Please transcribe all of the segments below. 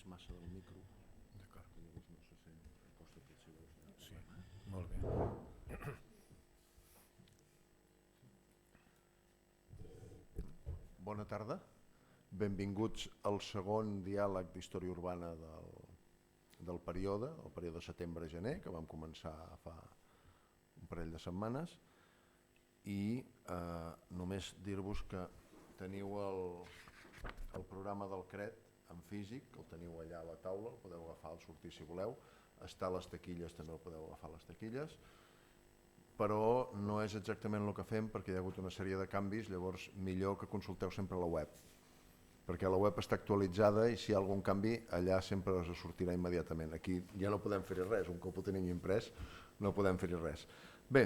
massa del micro. D'acord. Que llavors no se sent. Acosta't si vols. Sí, molt bé. Bona tarda. Benvinguts al segon diàleg d'història urbana del període, el període setembre-gener, que vam començar fa un parell de setmanes. I només dir-vos que teniu el programa del CRET en físic, que el teniu allà a la taula, el podeu agafar al sortir si voleu. Està a les taquilles, també el podeu agafar a les taquilles. Però no és exactament el que fem perquè hi ha hagut una sèrie de canvis, llavors millor que consulteu sempre la web, perquè la web està actualitzada i si hi ha algun canvi allà sempre us sortirà immediatament. Aquí ja no podem fer-hi res, un cop ho tenim imprès no podem fer-hi res. Bé,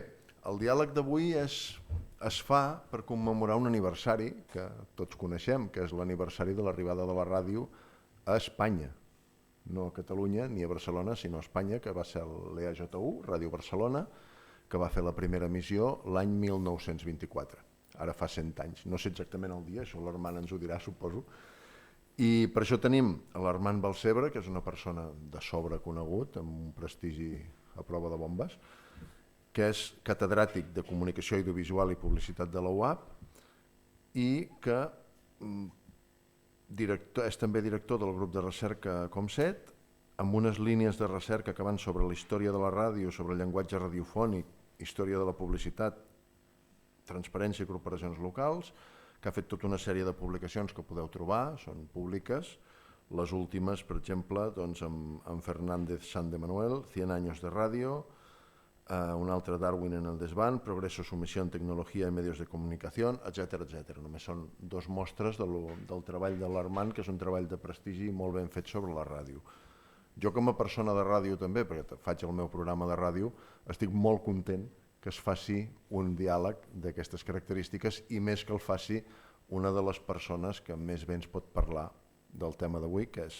el diàleg d'avui es fa per commemorar un aniversari que tots coneixem, que és l'aniversari de l'arribada de la ràdio a Espanya, no a Catalunya ni a Barcelona, sinó a Espanya, que va ser l'EAJU, Ràdio Barcelona, que va fer la primera emissió l'any 1924. Ara fa 100 anys. No sé exactament el dia, això l'Armand ens ho dirà, suposo. I per això tenim l'Armand Balcebre, que és una persona de sobre conegut, amb un prestigi a prova de bombes, que és catedràtic de Comunicació Audiovisual i Publicitat de la UAP i que és també director del grup de recerca COMSET, amb unes línies de recerca que van sobre la història de la ràdio, sobre el llenguatge radiofònic, història de la publicitat, transparència i corporacions locals, que ha fet tota una sèrie de publicacions que podeu trobar, són públiques. Les últimes, per exemple, amb Fernández San de Manuel, 100 años de radio, un altre Darwin en el desván, Progreso, Sumisión, Tecnología y Medios de Comunicación, etc. Només són dos mostres del treball de l'Armand, que és un treball de prestigi molt ben fet sobre la ràdio. Jo com a persona de ràdio també, perquè faig el meu programa de ràdio, estic molt content que es faci un diàleg d'aquestes característiques i més que el faci una de les persones que més bé ens pot parlar del tema d'avui, que és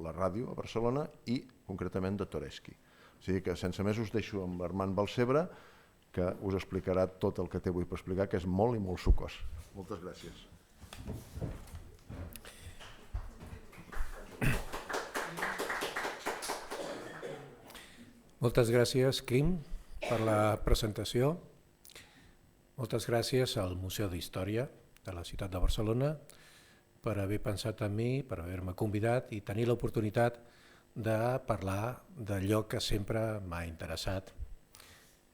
la ràdio a Barcelona i concretament de Toreschi. O sigui que sense més us deixo amb l'Armand Balcebre, que us explicarà tot el que té avui per explicar, que és molt i molt sucós. Moltes gràcies. Moltes gràcies, Quim, per la presentació. Moltes gràcies al Museu d'Història de la ciutat de Barcelona per haver pensat en mi, per haver-me convidat i tenir l'oportunitat de parlar d'allò que sempre m'ha interessat.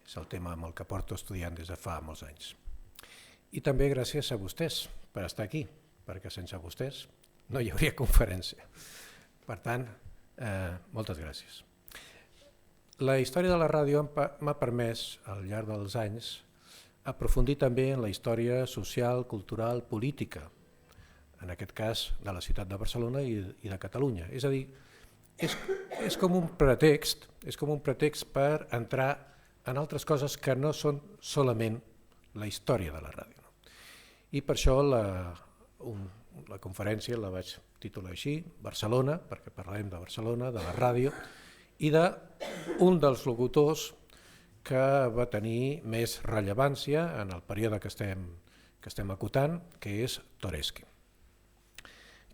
És el tema amb el que porto estudiant des de fa molts anys. I també gràcies a vostès per estar aquí, perquè sense vostès no hi hauria conferència. Per tant, moltes gràcies. La història de la ràdio m'ha permès, al llarg dels anys, aprofundir també en la història social, cultural, política, en aquest cas de la ciutat de Barcelona i de Catalunya. És a dir, és com un pretext per entrar en altres coses que no són solament la història de la ràdio. I per això la conferència la vaig titular així, Barcelona, perquè parlem de Barcelona, de la ràdio, i d'un dels locutors que va tenir més rellevància en el període que estem acotant, que és Toreschi.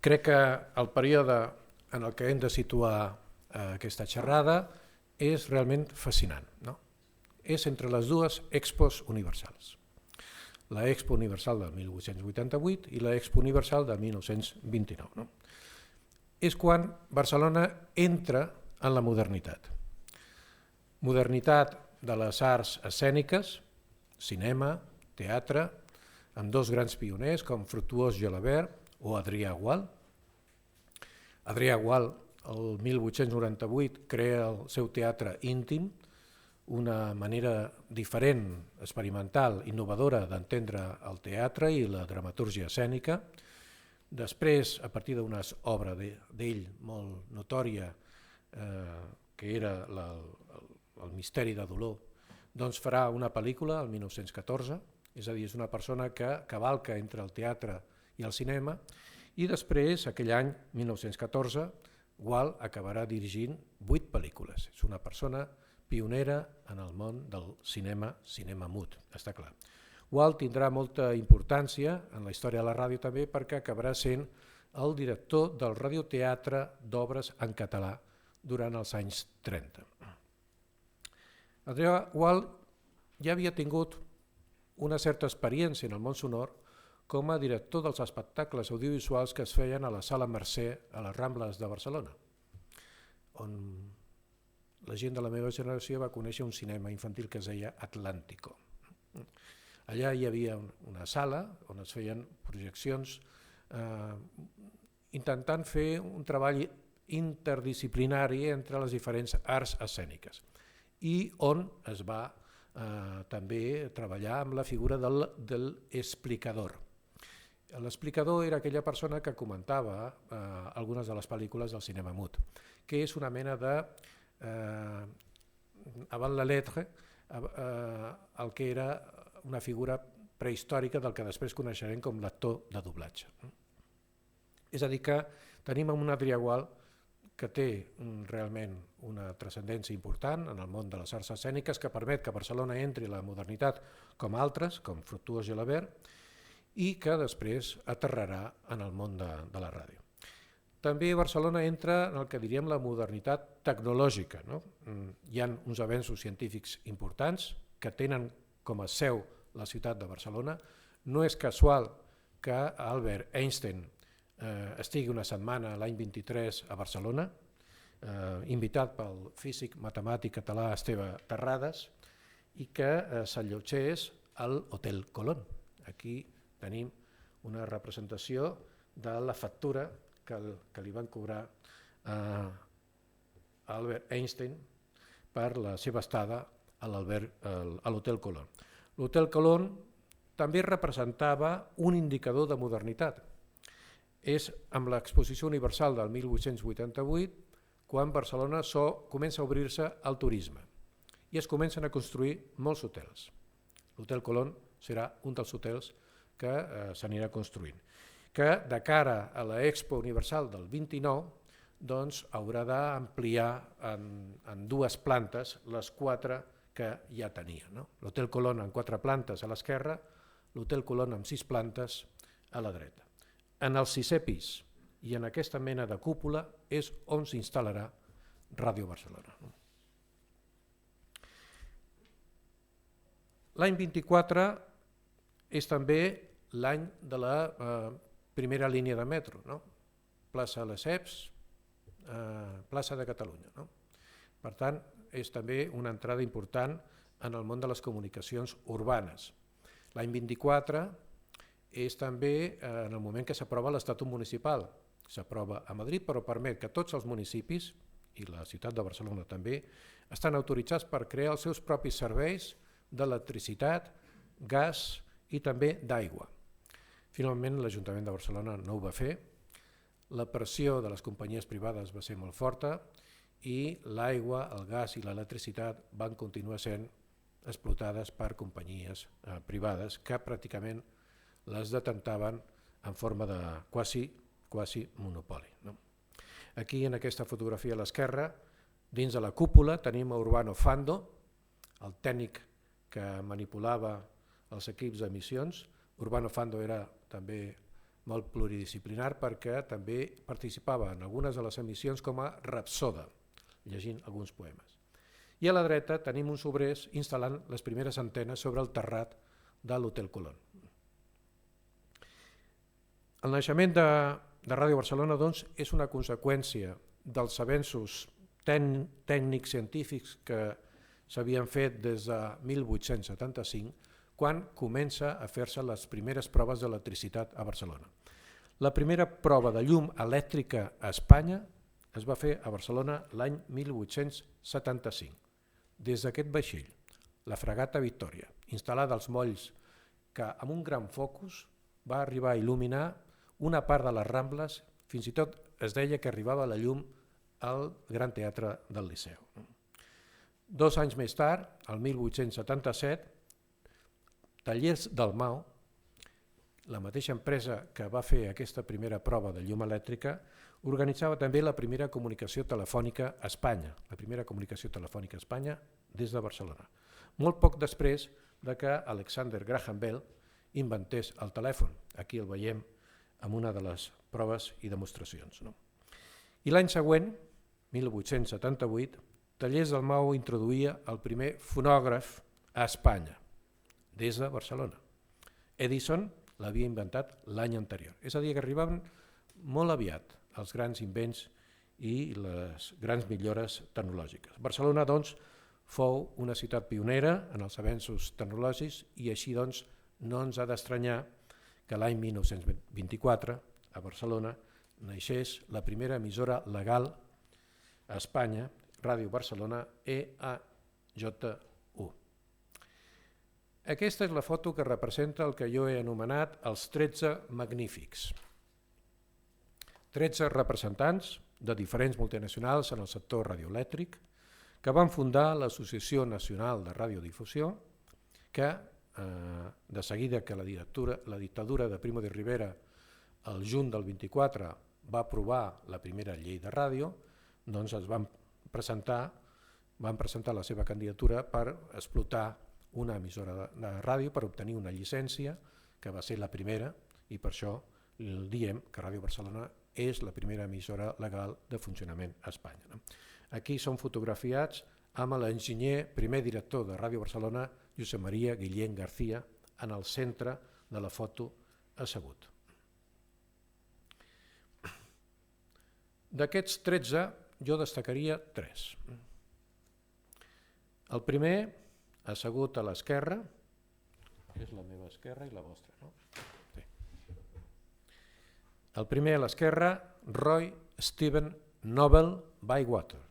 Crec que el període en el que hem de situar aquesta xerrada és realment fascinant. És entre les dues expos universals. La Expo Universal del 1888 i la Expo Universal del 1929. És quan Barcelona entra en la modernitat. Modernitat de les arts escèniques, cinema, teatre, amb dos grans pioners com Fructuós Gelabert o Adrià Gual. Adrià Gual, el 1898, crea el seu teatre íntim, una manera diferent, experimental, innovadora d'entendre el teatre i la dramatúrgia escènica. Després, a partir d'una obra d'ell molt notòria, que era el misteri de dolor, doncs farà una pel·lícula el 1914, és a dir, és una persona que cavalca entre el teatre i el cinema, i després, aquell any, 1914, Gual acabarà dirigint 8 pel·lícules. És una persona pionera en el món del cinema mut, està clar. Gual tindrà molta importància en la història de la ràdio també perquè acabarà sent el director del radioteatre d'obres en català durant els anys 30. Adrià Gual ja havia tingut una certa experiència en el món sonor com a director dels espectacles audiovisuals que es feien a la Sala Mercè a les Rambles de Barcelona, on la gent de la meva generació va conèixer un cinema infantil que es deia Atlántico. Allà hi havia una sala on es feien projeccions intentant fer un treball interdisciplinari entre les diferents arts escèniques i on es va també treballar amb la figura de l'explicador. L'explicador era aquella persona que comentava algunes de les pel·lícules del cinema mut, que és una mena de, avant la lettre, el que era una figura prehistòrica del que després coneixerem com l'actor de doblatge. És a dir que tenim un Adrià Gual que té realment una transcendència important en el món de les arts escèniques que permet que Barcelona entri a la modernitat com altres, com Fructuós Gelabert, i que després aterrarà en el món de la ràdio. També Barcelona entra en el que diríem la modernitat tecnològica. Hi ha uns avenços científics importants que tenen com a seu la ciutat de Barcelona. No és casual que Albert Einstein estigui una setmana l'any 23 a Barcelona, invitat pel físic matemàtic català Esteve Terrades, i que s'allotgés al Hotel Colón. Aquí tenim una representació de la factura que li van cobrar a Albert Einstein per la seva estada a l'Hotel Colón. L'Hotel Colón també representava un indicador de modernitat. És amb l'Exposició Universal del 1888 quan Barcelona comença a obrir-se al turisme i es comencen a construir molts hotels. L'Hotel Colón serà un dels hotels que s'anirà construint, que de cara a l'Expo Universal del 29 doncs, haurà d'ampliar en 2 plantes les 4 que ja tenia. L'Hotel Colón amb 4 plantes a l'esquerra, l'Hotel Colón amb 6 plantes a la dreta. En el 6è pis i en aquesta mena de cúpula és on s'instal·larà Ràdio Barcelona. L'any 24 és també l'any de la primera línia de metro, plaça Lesseps, plaça de Catalunya. Per tant, és també una entrada important en el món de les comunicacions urbanes. L'any 24 és també en el moment que s'aprova l'Estatut Municipal. S'aprova a Madrid, però permet que tots els municipis, i la ciutat de Barcelona també, estan autoritzats per crear els seus propis serveis d'electricitat, gas i també d'aigua. Finalment, l'Ajuntament de Barcelona no ho va fer, la pressió de les companyies privades va ser molt forta i l'aigua, el gas i l'electricitat van continuar sent explotades per companyies privades que pràcticament les detentaven en forma de quasi monopoli. Aquí en aquesta fotografia a l'esquerra, dins de la cúpula, tenim a Urbano Fando, el tècnic que manipulava els equips d'emissions. Urbano Fando era també molt pluridisciplinar perquè també participava en algunes de les emissions com a rapsoda, llegint alguns poemes. I a la dreta tenim uns obrers instal·lant les primeres antenes sobre el terrat de l'Hotel Colón. El naixement de Ràdio Barcelona doncs, és una conseqüència dels avenços tècnics científics que s'havien fet des de 1875, quan comença a fer-se les primeres proves d'electricitat a Barcelona. La primera prova de llum elèctrica a Espanya es va fer a Barcelona l'any 1875, des d'aquest vaixell, la fragata Victòria, instal·lada als molls que amb un gran focus va arribar a il·luminar una part de les Rambles, fins i tot es deia que arribava la llum al Gran Teatre del Liceu. 2 anys més tard, el 1877, Tallers Dalmau, la mateixa empresa que va fer aquesta primera prova de llum elèctrica, organitzava també la primera comunicació telefònica a Espanya, des de Barcelona. Molt poc després de que Alexander Graham Bell inventés el telèfon. Aquí el veiem amb una de les proves i demostracions. I l'any següent, 1878, Tallers Dalmau introduïa el primer fonògraf a Espanya, des de Barcelona. Edison l'havia inventat l'any anterior. És a dir, que arribaven molt aviat els grans invents i les grans millores tecnològiques. Barcelona, doncs, fou una ciutat pionera en els avenços tecnològics i així, doncs, no ens ha d'estranyar que l'any 1924 a Barcelona naixés la primera emissora legal a Espanya, Ràdio Barcelona EAJU. Aquesta és la foto que representa el que jo he anomenat els 13 magnífics. 13 representants de diferents multinacionals en el sector radioelèctric que van fundar l'Associació Nacional de Radiodifusió, que de seguida que la dictadura de Primo de Rivera el juny del 24 va aprovar la primera llei de ràdio, doncs es van presentar la seva candidatura per explotar una emissora de ràdio, per obtenir una llicència, que va ser la primera, i per això diem que Ràdio Barcelona és la primera emissora legal de funcionament a Espanya. Aquí són fotografiats amb l'enginyer, primer director de Ràdio Barcelona, Josep Maria Guillén García, en el centre de la foto assegut. D'aquests 13, jo destacaria 3. El primer, assegut a l'esquerra, és la meva esquerra i la vostra, no? Sí. El primer a l'esquerra, Roy Stephen Noble Bywater,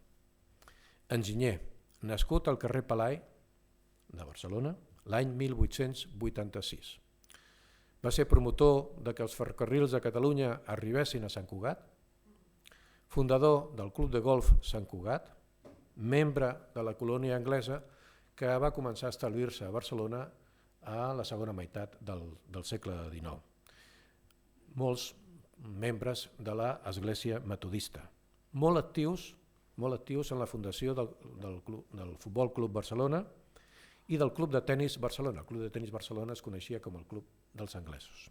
enginyer, nascut al carrer Palai de Barcelona l'any 1886. Va ser promotor de que els ferrocarrils de Catalunya arribessin a Sant Cugat, fundador del Club de Golf Sant Cugat, membre de la colònia anglesa que va començar a establir-se a Barcelona a la segona meitat del segle XIX. Molts membres de l'Església Metodista, molt actius en la fundació del Futbol Club Barcelona i del Club de Tenis Barcelona. El Club de Tenis Barcelona es coneixia com el Club dels Anglesos.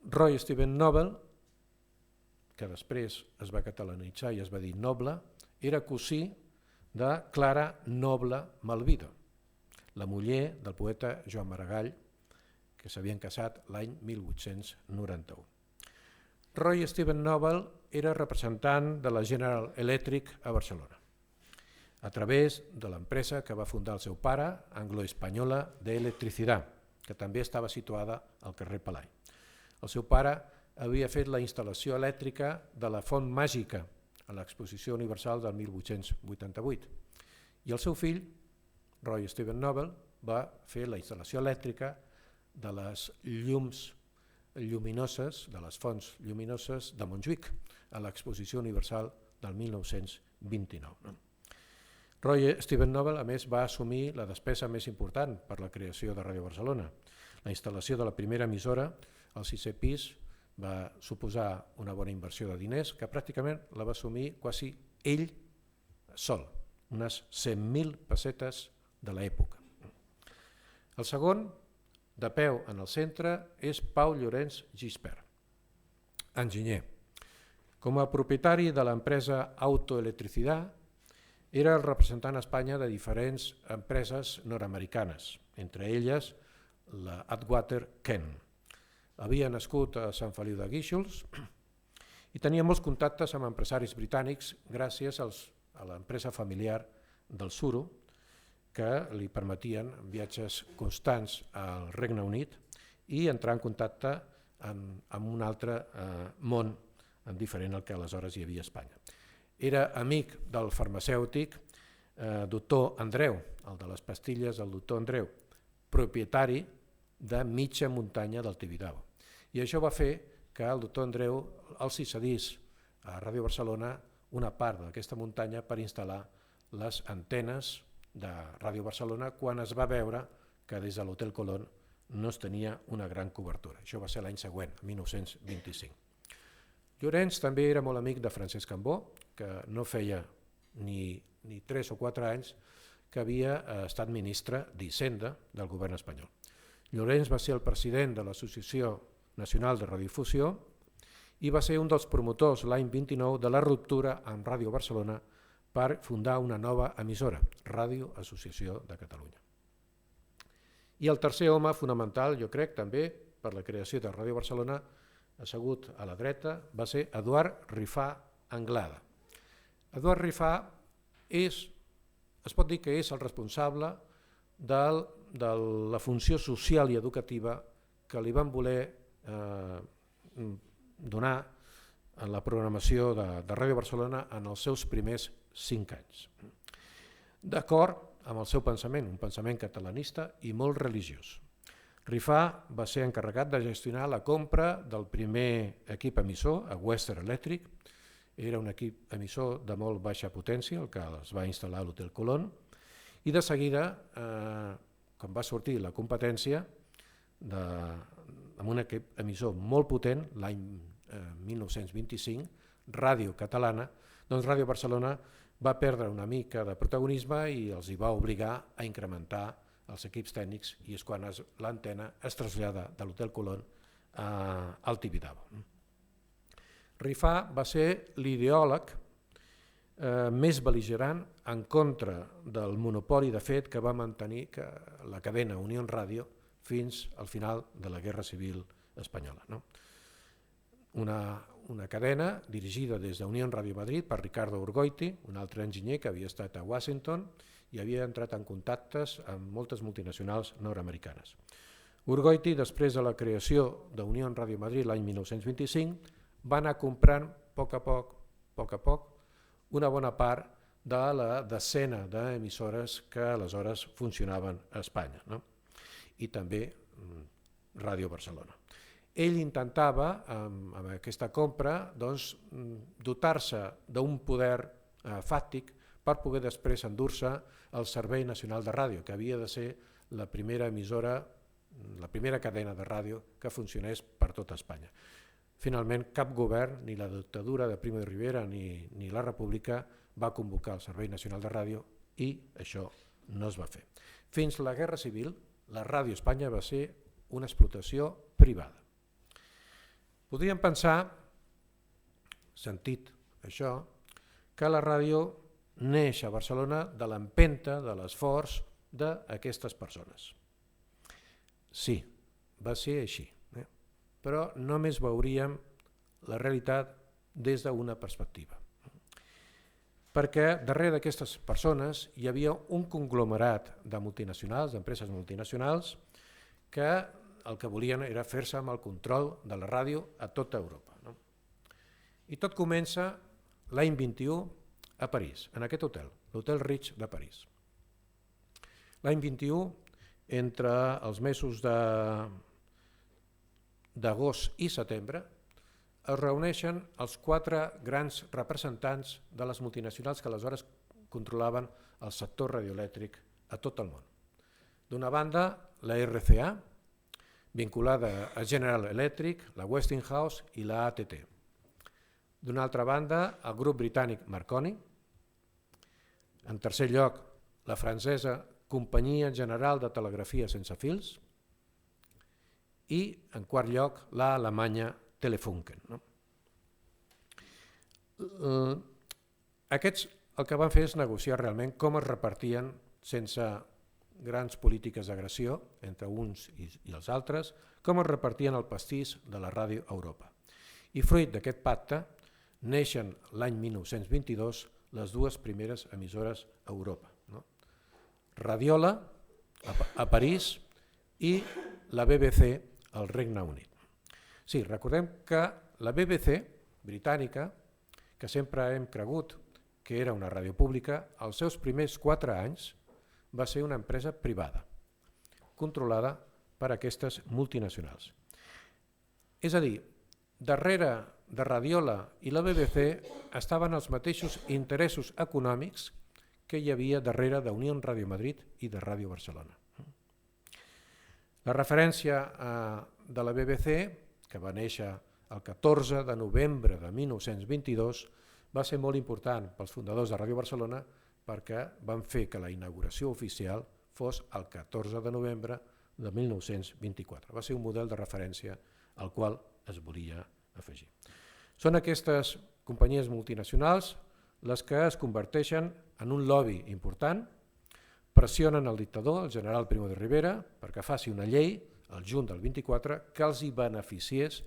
Roy Stephen Noble, que després es va catalanitzar i es va dir Noble, era cosí de Clara Noble Malvida, la muller del poeta Joan Maragall, que s'havien casat l'any 1891. Roy Stephen Noble era representant de la General Electric a Barcelona, a través de l'empresa que va fundar el seu pare, Anglo-Española de Electricidad, que també estava situada al carrer Palai. El seu pare havia fet la instal·lació elèctrica de la Font Màgica a l'Exposició Universal del 1888 i el seu fill, Roy Stephen Noble, va fer la instal·lació elèctrica de les llums lluminoses, de les fonts lluminoses de Montjuïc a l'Exposició Universal del 1929. Roy Stephen Noble, a més, va assumir la despesa més important per la creació de Ràdio Barcelona. La instal·lació de la primera emissora al 6è pis va suposar una bona inversió de diners que pràcticament la va assumir quasi ell sol, unes 100.000 pessetes de l'època. El segon, de peu en el centre, és Pau Llorenç Gispert, enginyer. Com a propietari de l'empresa Autoelectricidad, era el representant a Espanya de diferents empreses nord-americanes, entre elles la Atwater Kent. Havia nascut a Sant Feliu de Guíxols i tenia molts contactes amb empresaris britànics gràcies a l'empresa familiar del Suro, que li permetien viatges constants al Regne Unit i entrar en contacte amb un altre món diferent al que aleshores hi havia a Espanya. Era amic del farmacèutic doctor Andreu, el de les pastilles del doctor Andreu, propietari de mitja muntanya del Tibidabo. I això va fer que el doctor Andreu els cedís a Ràdio Barcelona una part d'aquesta muntanya per instal·lar les antenes de Ràdio Barcelona quan es va veure que des de l'Hotel Colón no es tenia una gran cobertura. Això va ser l'any següent, 1925. Llorenç també era molt amic de Francesc Cambó, que no feia ni 3 o 4 anys que havia estat ministre d'Hisenda del govern espanyol. Llorenç va ser el president de l'Associació Nacional de Radiodifusió i va ser un dels promotors l'any 29 de la ruptura amb Ràdio Barcelona per fundar una nova emissora, Ràdio Associació de Catalunya. I el tercer home fonamental, jo crec, també per la creació de Ràdio Barcelona, assegut a la dreta, va ser Eduard Rifà Anglada. Eduard Rifà es pot dir que és el responsable de la funció social i educativa que li van voler donar en la programació de Ràdio Barcelona en els seus primers 5 anys. D'acord amb el seu pensament, un pensament catalanista i molt religiós. Rifà va ser encarregat de gestionar la compra del primer equip emissor, a Western Electric. Era un equip emissor de molt baixa potència, el que es va instal·lar a l'Hotel Colón, i de seguida, quan va sortir la competència amb un equip emissor molt potent, l'any 1925, Ràdio Catalana, doncs Ràdio Barcelona va perdre una mica de protagonisme i els hi va obligar a incrementar els equips tècnics, i és quan l'antena es trasllada de l'Hotel Colón al Tibidabo. Rifà va ser l'ideòleg més bel·ligerant en contra del monopoli de fet que va mantenir la cadena Unió Ràdio fins al final de la Guerra Civil Espanyola. Una cadena dirigida des de Unió Ràdio Madrid per Ricardo Urgoiti, un altre enginyer que havia estat a Washington i havia entrat en contactes amb moltes multinacionals nord-americanes. Urgoiti, després de la creació d'Unió Ràdio Madrid l'any 1925, va anar comprant a poc a poc, una bona part de la decena d'emissores que aleshores funcionaven a Espanya, i també Ràdio Barcelona. Ell intentava, amb aquesta compra, dotar-se d'un poder fàctic per poder després endur-se el Servei Nacional de Ràdio, que havia de ser la primera emissora, la primera cadena de ràdio que funcionés per tota Espanya. Finalment, cap govern, ni la dictadura de Primo de Rivera ni la República, va convocar el Servei Nacional de Ràdio i això no es va fer. Fins la Guerra Civil, la Ràdio Espanya va ser una explotació privada. Podríem pensar, sentit això, que la ràdio neix a Barcelona de l'empenta, de l'esforç d'aquestes persones. Sí, va ser així, però només veuríem la realitat des d'una perspectiva. Perquè darrere d'aquestes persones hi havia un conglomerat de multinacionals, d'empreses multinacionals, que el que volien era fer-se amb el control de la ràdio a tota Europa. I tot comença l'any 21 a París, en aquest hotel, l'Hotel Ritz de París. L'any 21, entre els mesos d'agost i setembre, es reuneixen els 4 grans representants de les multinacionals que aleshores controlaven el sector radioelèctric a tot el món. D'una banda, la RCA, vinculada a General Electric, la Westinghouse i la AT&T. D'una altra banda, el grup britànic Marconi. En tercer lloc, la francesa Companyia General de Telegrafia Sense Fils. I, en quart lloc, la alemanya Telefunken. Aquests el que van fer és negociar realment com es repartien sense grans polítiques d'agressió entre uns i els altres, com es repartien el pastís de la ràdio a Europa. I fruit d'aquest pacte neixen l'any 1922 les 2 primeres emissores a Europa. Radiola a París i la BBC al Regne Unit. Sí, recordem que la BBC britànica, que sempre hem cregut que era una ràdio pública, als seus primers 4 anys va ser una empresa privada, controlada per aquestes multinacionals. És a dir, darrere de Radiola i la BBC estaven els mateixos interessos econòmics que hi havia darrere d'Unió Ràdio Madrid i de Ràdio Barcelona. La referència de la BBC, que va néixer el 14 de novembre de 1922, va ser molt important pels fundadors de Ràdio Barcelona perquè van fer que la inauguració oficial fos el 14 de novembre de 1924. Va ser un model de referència al qual es volia afegir. Són aquestes companyies multinacionals les que es converteixen en un lobby important, pressionen el dictador, el general Primo de Rivera, perquè faci una llei, el juny del 24, que els hi beneficiés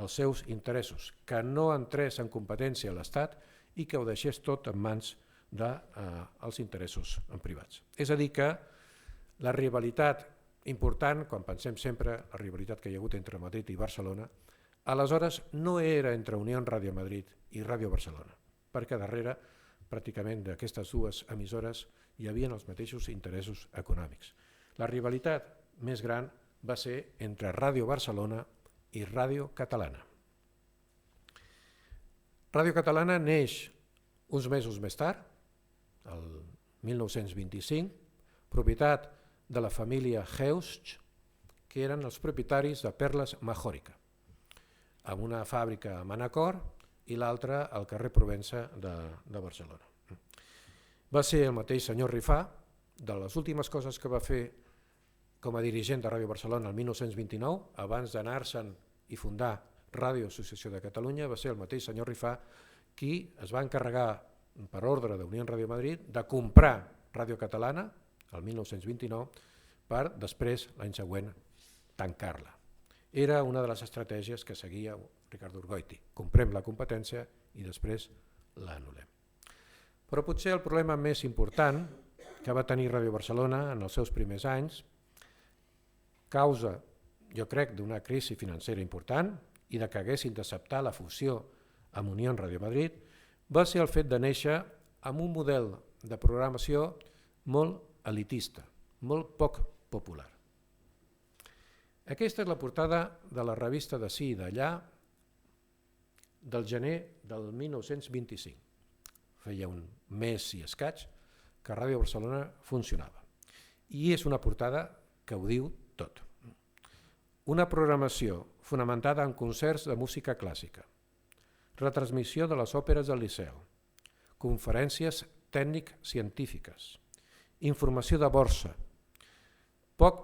els seus interessos, que no entrés en competència a l'Estat i que ho deixés tot en mans dels interessos privats. És a dir que la rivalitat important, quan pensem sempre la rivalitat que hi ha hagut entre Madrid i Barcelona, aleshores no era entre Unió Ràdio Madrid i Ràdio Barcelona, perquè darrere pràcticament d'aquestes dues emissores hi havia els mateixos interessos econòmics. La rivalitat més gran va ser entre Ràdio Barcelona i Ràdio Catalana. Ràdio Catalana neix uns mesos més tard, el 1925, propietat de la família Heusch, que eren els propietaris de Perles Majòrica, amb una fàbrica a Manacor i l'altra al carrer Provença de Barcelona. Va ser el mateix senyor Rifà, de les últimes coses que va fer com a dirigent de Ràdio Barcelona el 1929, abans d'anar-se'n i fundar Ràdio Associació de Catalunya, va ser el mateix senyor Rifà qui es va encarregar per ordre d'Unió Ràdio Madrid de comprar Ràdio Catalana el 1929 per després, l'any següent, tancar-la. Era una de les estratègies que seguia Ricardo Urgoiti. Comprem la competència i després l'anul·lem. Però potser el problema més important que va tenir Ràdio Barcelona en els seus primers anys, causa, jo crec, d'una crisi financera important i de que haguessin d'acceptar la fusió amb Unió Ràdio Madrid, va ser el fet de néixer amb un model de programació molt elitista, molt poc popular. Aquesta és la portada de la revista d'ací i d'allà del gener del 1925. Feia un mes i escaig que Ràdio Barcelona funcionava. I és una portada que ho diu tot. Una programació fonamentada en concerts de música clàssica, retransmissió de les òperes del Liceu, conferències tècnic-científiques, informació de borsa. Poc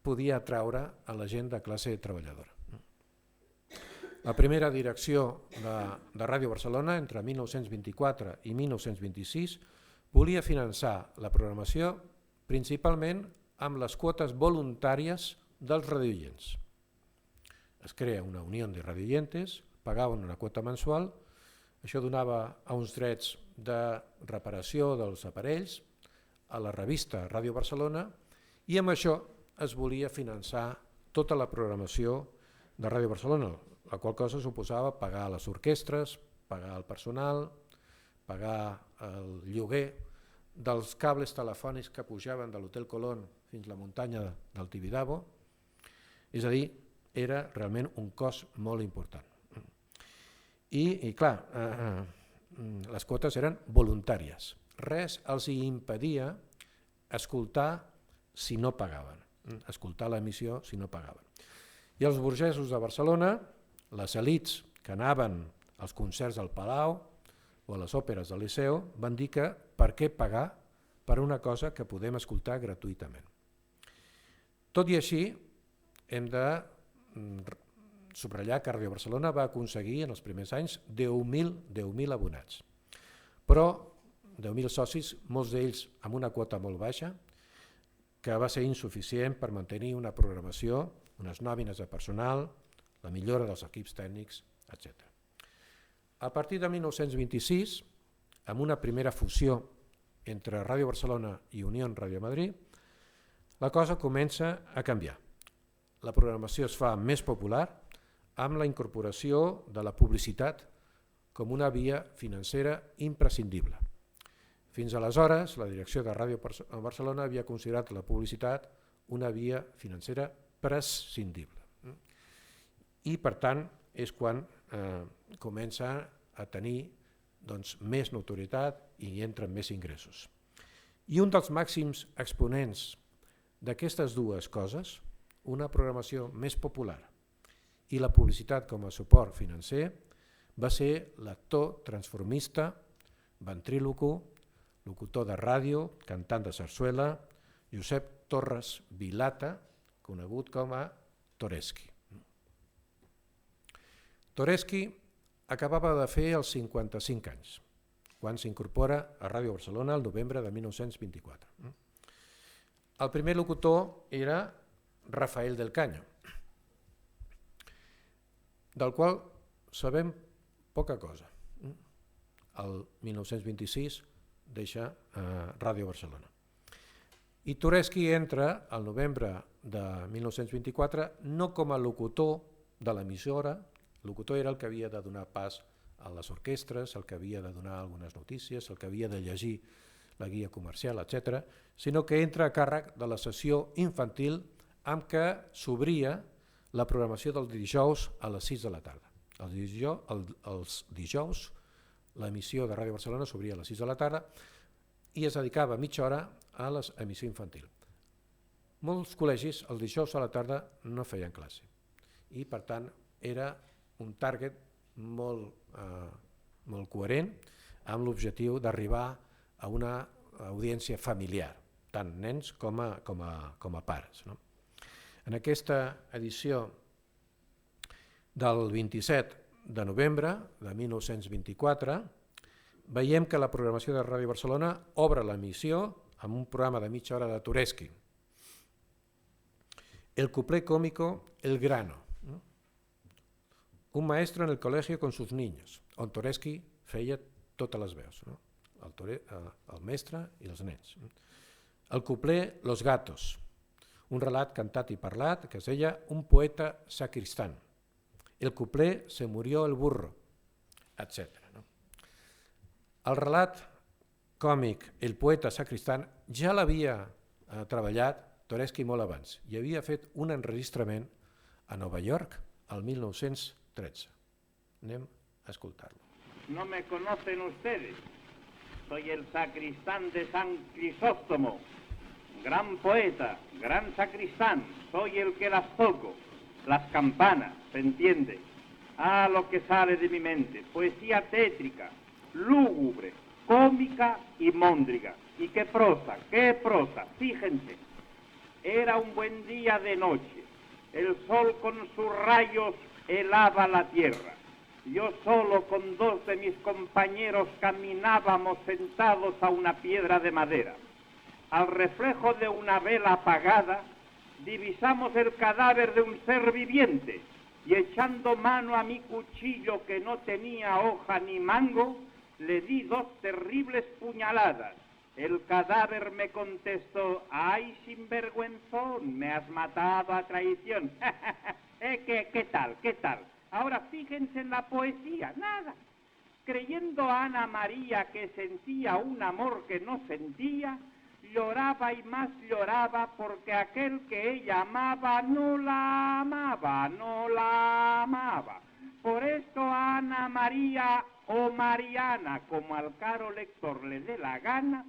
podia atraure a la gent de classe treballadora. La primera direcció de Ràdio Barcelona, entre 1924 i 1926, volia finançar la programació principalment amb les quotes voluntàries dels radioients. Es crea una unió de radioientes, pagaven una quota mensual, això donava uns drets de reparació dels aparells a la revista Ràdio Barcelona i amb això es volia finançar tota la programació de Ràdio Barcelona, la qual cosa suposava pagar les orquestres, pagar el personal, pagar el lloguer dels cables telefònics que pujaven de l'Hotel Colón fins a la muntanya del Tibidabo. És a dir, era realment un cost molt important. I clar, les quotes eren voluntàries. Res els impedia escoltar si no pagaven, escoltar l'emissió si no pagaven. I els burgesos de Barcelona, les elits que anaven als concerts del Palau o a les òperes del Liceu, van dir que per què pagar per una cosa que podem escoltar gratuïtament. Tot i així, hem de subratllar que Ràdio Barcelona va aconseguir en els primers anys 10.000 abonats. Però 10.000 socis, molts d'ells amb una quota molt baixa, que va ser insuficient per mantenir una programació, unes nòmines de personal, la millora dels equips tècnics, etc. A partir de 1926, amb una primera fusió entre Ràdio Barcelona i Unió Ràdio Madrid, la cosa comença a canviar. La programació es fa més popular amb la incorporació de la publicitat com una via financera imprescindible. Fins aleshores, la direcció de Ràdio Barcelona havia considerat la publicitat una via financera prescindible. I, per tant, és quan comença a tenir més notorietat i entren més ingressos. I un dels màxims exponents d'aquestes dues coses, una programació més popular i la publicitat com a suport financer, va ser l'actor transformista, ventríloco, locutor de ràdio, cantant de sarsuela, Josep Torres Vilata, conegut com a Toreschi. Toreschi acabava de fer els 55 anys, quan s'incorpora a Ràdio Barcelona el novembre de 1924. El primer locutor era Rafael del Caño, del qual sabem poca cosa. El 1926 deixa Ràdio Barcelona. I Toreschi entra al novembre de 1924 no com a locutor de l'emissora. El locutor era el que havia de donar pas a les orquestres, el que havia de donar algunes notícies, el que havia de llegir la guia comercial, etc., sinó que entra a càrrec de la sessió infantil amb què s'obria la programació del dijous a les 6 de la tarda. Els dijous l'emissió de Ràdio Barcelona s'obria a les 6 de la tarda i es dedicava mitja hora a l'emissió infantil. Molts col·legis els dijous a la tarda no feien classe i per tant era un target molt coherent amb l'objectiu d'arribar a una audiència familiar, tant nens com a pares. En aquesta edició del 27 de novembre de 1924 veiem que la programació de Ràdio Barcelona obre l'emissió amb un programa de mitja hora de Toreschi, El cuplé cómico El Grano, un maestro en el colegio con sus niños, on Toreschi feia totes les veus, el mestre i els nens. El cuplé Los gatos, un relat cantat i parlat que es deia Un poeta sacristán. El cuplé Se murió el burro, etc. El relat còmic El poeta sacristán ja l'havia treballat Toreschi molt abans i havia fet un enregistrament a Nova York el 1913. Anem a escoltar-lo. No me conocen ustedes. Soy el sacristán de San Crisóstomo. Gran poeta, gran sacristán. Soy el que las toco. Las campanas, ¿se entiende? Ah, lo que sale de mi mente. Poesía tétrica, lúgubre, cómica y móndriga. Y qué prosa, fíjense. Era un buen día de noche. El sol con sus rayos helaba la tierra. Yo solo con dos de mis compañeros caminábamos sentados a una piedra de madera. Al reflejo de una vela apagada, divisamos el cadáver de un ser viviente y echando mano a mi cuchillo que no tenía hoja ni mango, le di 2 terribles puñaladas. El cadáver me contestó: ¡ay, sinvergüenzón, me has matado a traición! ¿Qué tal? Ahora fíjense en la poesía, nada. Creyendo a Ana María que sentía un amor que no sentía, lloraba y más lloraba porque aquel que ella amaba no la amaba. Por esto Ana María o Mariana, como al caro lector le dé la gana,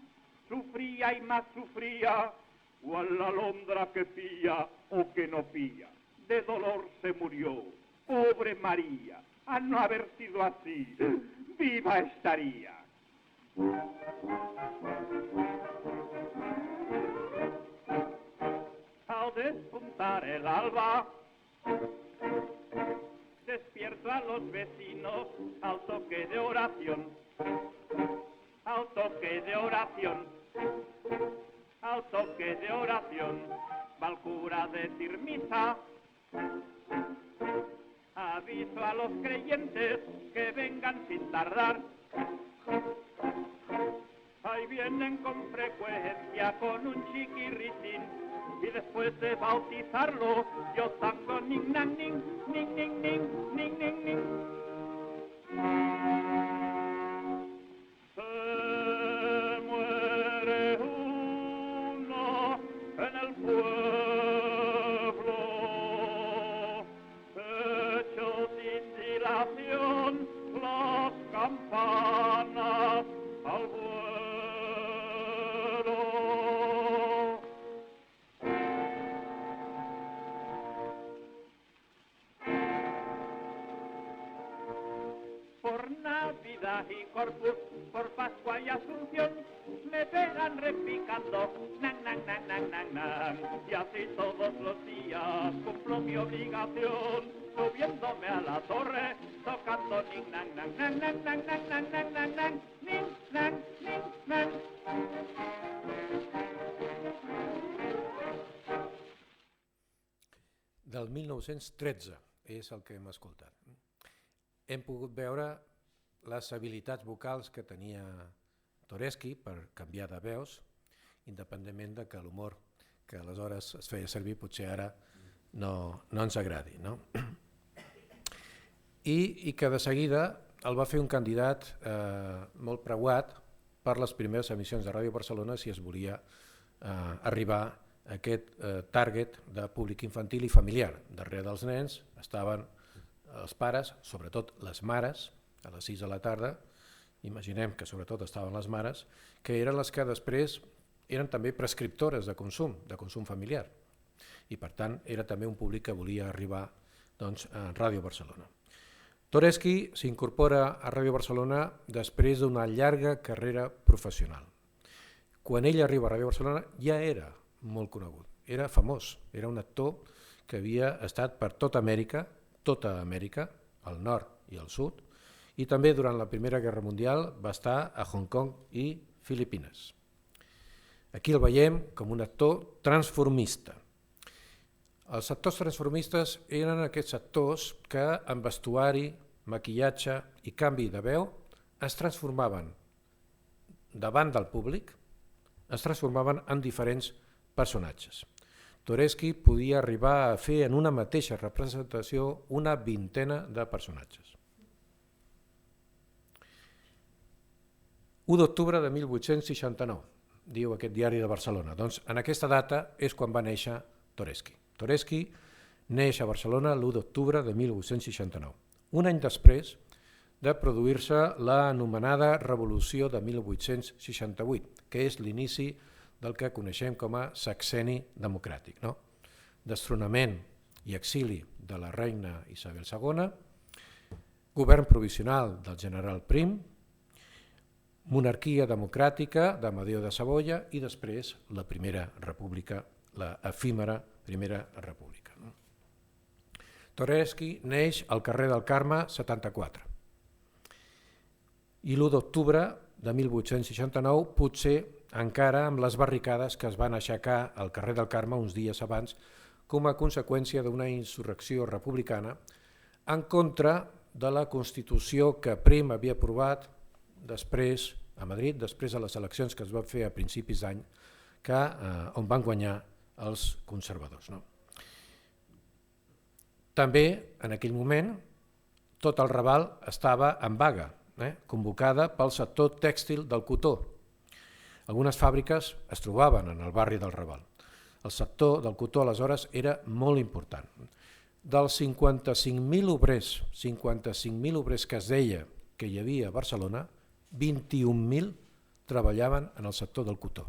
sufría y más sufría, cual la alondra que pilla o que no pilla. De dolor se murió, pobre María, a no haber sido así, viva estaría. Al despuntar el alba, despierto a los vecinos al toque de oración, al toque de oración, al toque de oración, va el cura a decir misa, aviso a los creyentes que vengan sin tardar, ahí vienen con frecuencia con un chiquirritín, y después de bautizarlo yo tango ning nang ning, ning ning ning, ning ning ning. Se muere uno en el pueblo, hecho sin dilación las campanas al vuelo. Por Navidad y Corpus, por Pascua y Asunción, me pegan repicando, nan, nan, nan, y así todos los días cumplo mi obligación. subiéndome a la torre, tocando ning nang nang nang nang nang nang nang nang nang nang ning nang ning nang. Del 1913 és el que hem escoltat. Hem pogut veure les habilitats vocals que tenia Toresky per canviar de veus, independentment de que l'humor que aleshores es feia servir potser ara no ens agradi. No? I que de seguida el va fer un candidat molt preuat per les primeres emissions de Ràdio Barcelona si es volia arribar a aquest target de públic infantil i familiar. Darrere dels nens estaven els pares, sobretot les mares, a les 6 de la tarda, imaginem que sobretot estaven les mares, que eren les que després eren també prescriptores de consum familiar. I per tant era també un públic que volia arribar a Ràdio Barcelona. Toresky s'incorpora a Ràdio Barcelona després d'una llarga carrera professional. Quan ell arriba a Ràdio Barcelona ja era molt conegut, era famós, era un actor que havia estat per tota Amèrica, al nord i al sud, i també durant la Primera Guerra Mundial va estar a Hong Kong i Filipines. Aquí el veiem com un actor transformista. Els actors transformistes eren aquests actors que amb vestuari, maquillatge i canvi de veu es transformaven davant del públic, es transformaven en diferents personatges. Toresky podia arribar a fer en una mateixa representació una vintena de personatges. 1 d'octubre de 1869, diu aquest diari de Barcelona. Doncs en aquesta data és quan va néixer Toresky. Toresky neix a Barcelona l'1 d'octubre de 1869, un any després de produir-se l'anomenada Revolució de 1868, que és l'inici del que coneixem com a sexenni democràtic, no? Destronament i exili de la reina Isabel II, govern provisional del general Prim, monarquia democràtica d'Amadeo de Savoia i després la Primera República, la efímera Primera República. Toresky neix al carrer del Carme 74 i l'1 d'octubre de 1869 potser encara amb les barricades que es van aixecar al carrer del Carme uns dies abans com a conseqüència d'una insurrecció republicana en contra de la Constitució que Prim havia aprovat després a Madrid, després de les eleccions que es van fer a principis d'any, on van guanyar els conservadors. No? També, en aquell moment, tot el Raval estava en vaga, convocada pel sector tèxtil del cotó. Algunes fàbriques es trobaven en el barri del Raval. El sector del cotó aleshores era molt important. Dels 55.000 obrers que es deia que hi havia a Barcelona, 21.000 treballaven en el sector del cotó.